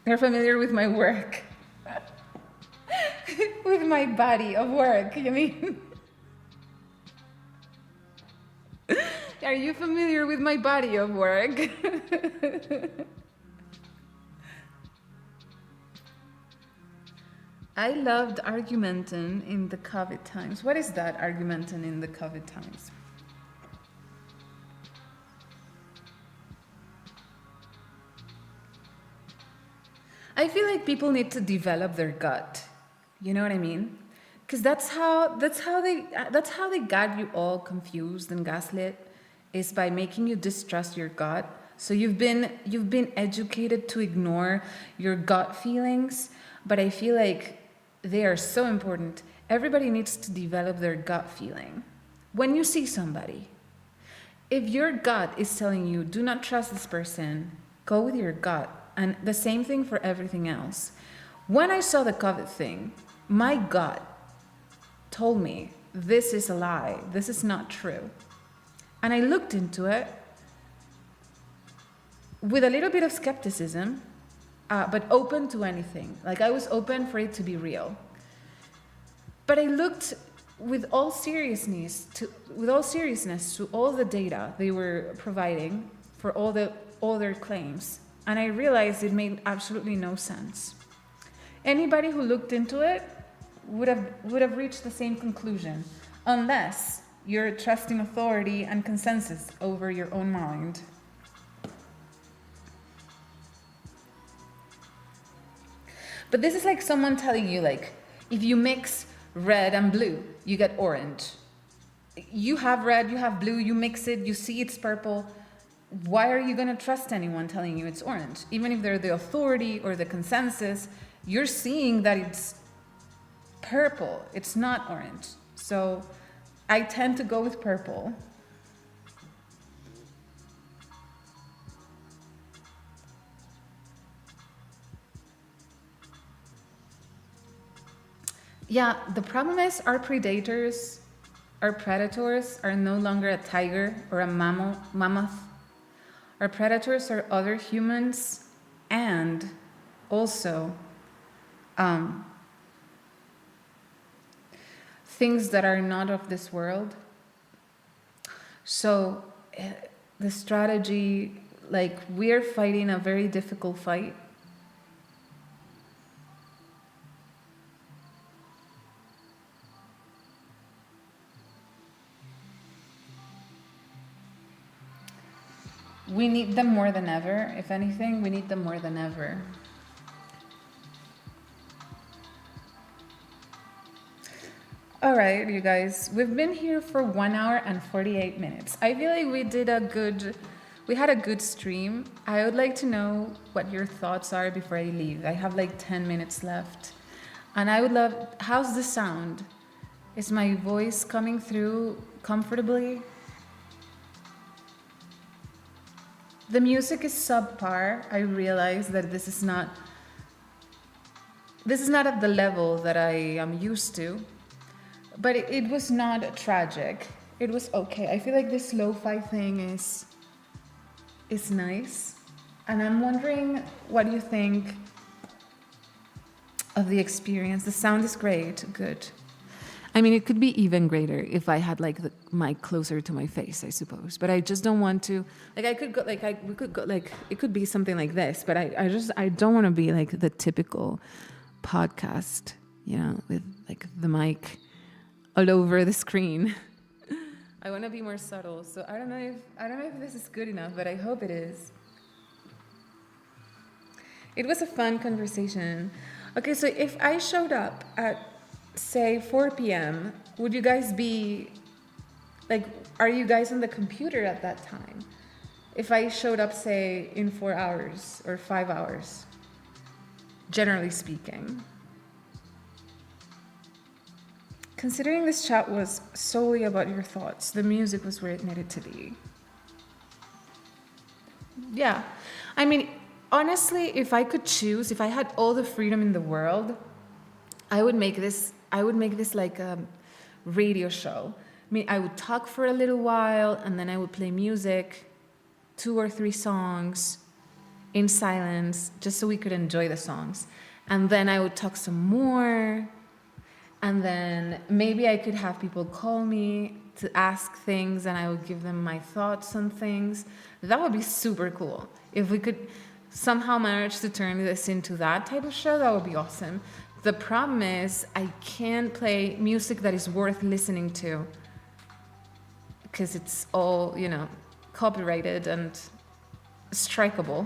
They're familiar with my work. With my body of work, you mean? Are you familiar with my body of work? I loved argumenting in the COVID times. What is that, argumenting in the COVID times? I feel like people need to develop their gut. You know what I mean? Because that's how they got you all confused and gaslit, is by making you distrust your gut. So you've been educated to ignore your gut feelings, but I feel like they are so important. Everybody needs to develop their gut feeling. When you see somebody, if your gut is telling you, do not trust this person, go with your gut. And the same thing for everything else. When I saw the COVID thing, my gut told me, this is a lie, this is not true. And I looked into it with a little bit of skepticism, but open to anything. Like, I was open for it to be real. But I looked with all seriousness to all the data they were providing for all their claims, and I realized it made absolutely no sense. Anybody who looked into it would have reached the same conclusion, unless you're trusting authority and consensus over your own mind. But this is like someone telling you, like, if you mix red and blue, you get orange. You have red, you have blue, you mix it, you see it's purple. Why are you going to trust anyone telling you it's orange? Even if they're the authority or the consensus, you're seeing that it's purple. It's not orange. So I tend to go with purple. Yeah, the problem is our predators, our predators are no longer a tiger or a mammoth. Our predators are other humans, and also things that are not of this world. So the strategy, like, we're fighting a very difficult fight. We need them more than ever. If anything, we need them more than ever. All right, you guys, we've been here for 1 hour and 48 minutes. I feel like we had a good stream. I would like to know what your thoughts are before I leave. I have like 10 minutes left. And I would love, how's the sound? Is my voice coming through comfortably? The music is subpar. I realize that this is not at the level that I am used to, but it was not tragic. It was okay. I feel like this lo-fi thing is nice, and I'm wondering what you think of the experience. The sound is great. Good. I mean, it could be even greater if I had like the mic closer to my face, I suppose. But I just don't want to. Like, I could go. Like, we could go. Like, it could be something like this. But I don't want to be like the typical podcast, you know, with like the mic all over the screen. I want to be more subtle. So I don't know if this is good enough, but I hope it is. It was a fun conversation. Okay, so if I showed up at, say, 4 p.m., would you guys be, like, are you guys on the computer at that time? If I showed up, say, in 4 hours or 5 hours, generally speaking. Considering this chat was solely about your thoughts, the music was where it needed to be. Yeah, I mean, honestly, if I could choose, if I had all the freedom in the world, I would make this like a radio show. I mean, I would talk for a little while, and then I would play music, 2 or 3 songs in silence, just so we could enjoy the songs. And then I would talk some more, and then maybe I could have people call me to ask things, and I would give them my thoughts on things. That would be super cool. If we could somehow manage to turn this into that type of show, that would be awesome. The problem is I can't play music that is worth listening to, because it's all, you know, copyrighted and strikeable.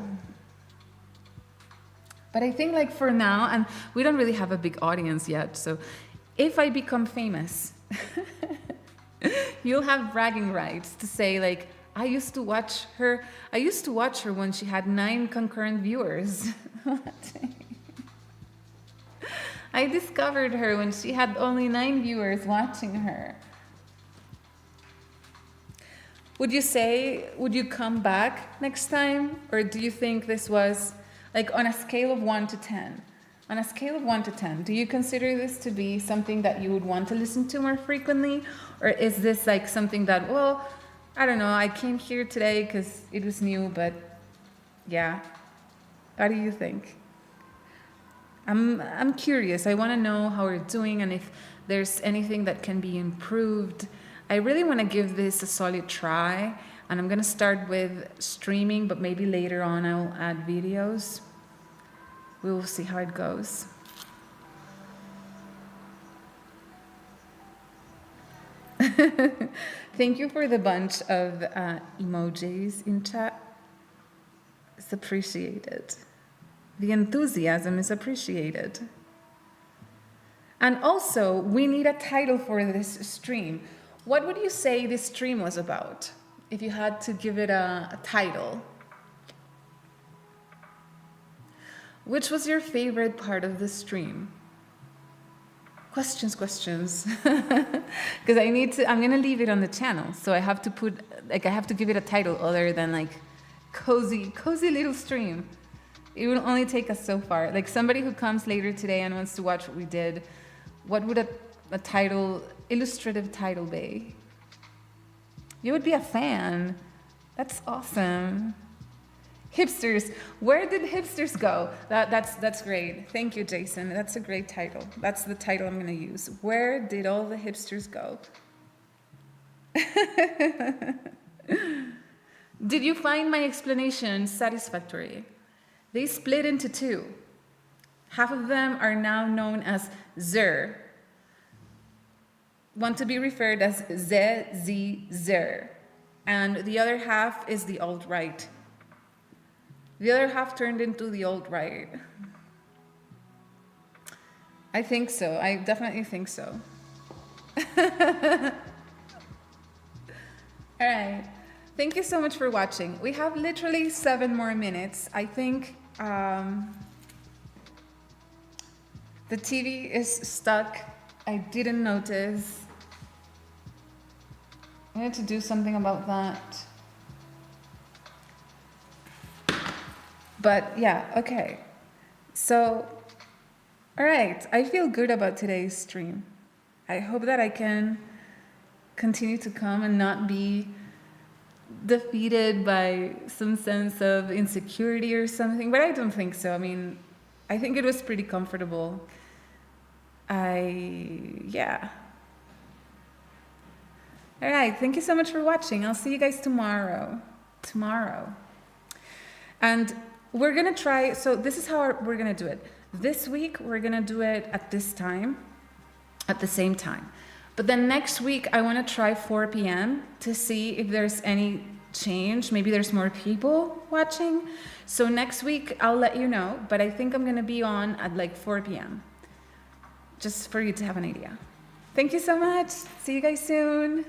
But I think like for now, and we don't really have a big audience yet, so if I become famous, you'll have bragging rights to say like, I used to watch her when she had 9 concurrent viewers. I discovered her when she had only 9 viewers watching her. Would you come back next time? Or do you think this was, like on a scale of 1 to 10? On a scale of 1 to 10, do you consider this to be something that you would want to listen to more frequently? Or is this like something that, well, I don't know, I came here today because it was new, but yeah. How do you think? I'm curious. I want to know how we're doing and if there's anything that can be improved. I really want to give this a solid try, and I'm going to start with streaming, but maybe later on I'll add videos. We will see how it goes. Thank you for the bunch of emojis in chat. It's appreciated. The enthusiasm is appreciated. And also, we need a title for this stream. What would you say this stream was about, if you had to give it a title? Which was your favorite part of the stream? Questions. Because I'm gonna leave it on the channel, so I have to give it a title other than like cozy little stream. It will only take us so far. Like somebody who comes later today and wants to watch what we did, what would a title, illustrative title be? You would be a fan. That's awesome. Hipsters. Where did hipsters go? That's great. Thank you, Jason. That's a great title. That's the title I'm going to use. Where did all the hipsters go? Did you find my explanation satisfactory? They split into 2. Half of them are now known as Zer. Want to be referred as Zer. And the other half is the alt-right. The other half turned into the alt-right. I think so. I definitely think so. All right. Thank you so much for watching. We have literally 7 more minutes. I think the TV is stuck. I didn't notice. I need to do something about that. But yeah, okay. So, all right. I feel good about today's stream. I hope that I can continue to come and not be defeated by some sense of insecurity or something, but I don't think so. I mean, I think it was pretty comfortable. Yeah. All right, thank you so much for watching. I'll see you guys tomorrow. And we're gonna try, so this is how we're gonna do it. This week, we're gonna do it at this time, at the same time. But then next week, I wanna try 4 p.m. to see if there's any change. Maybe there's more people watching. So next week, I'll let you know, but I think I'm gonna be on at like 4 p.m. just for you to have an idea. Thank you so much. See you guys soon.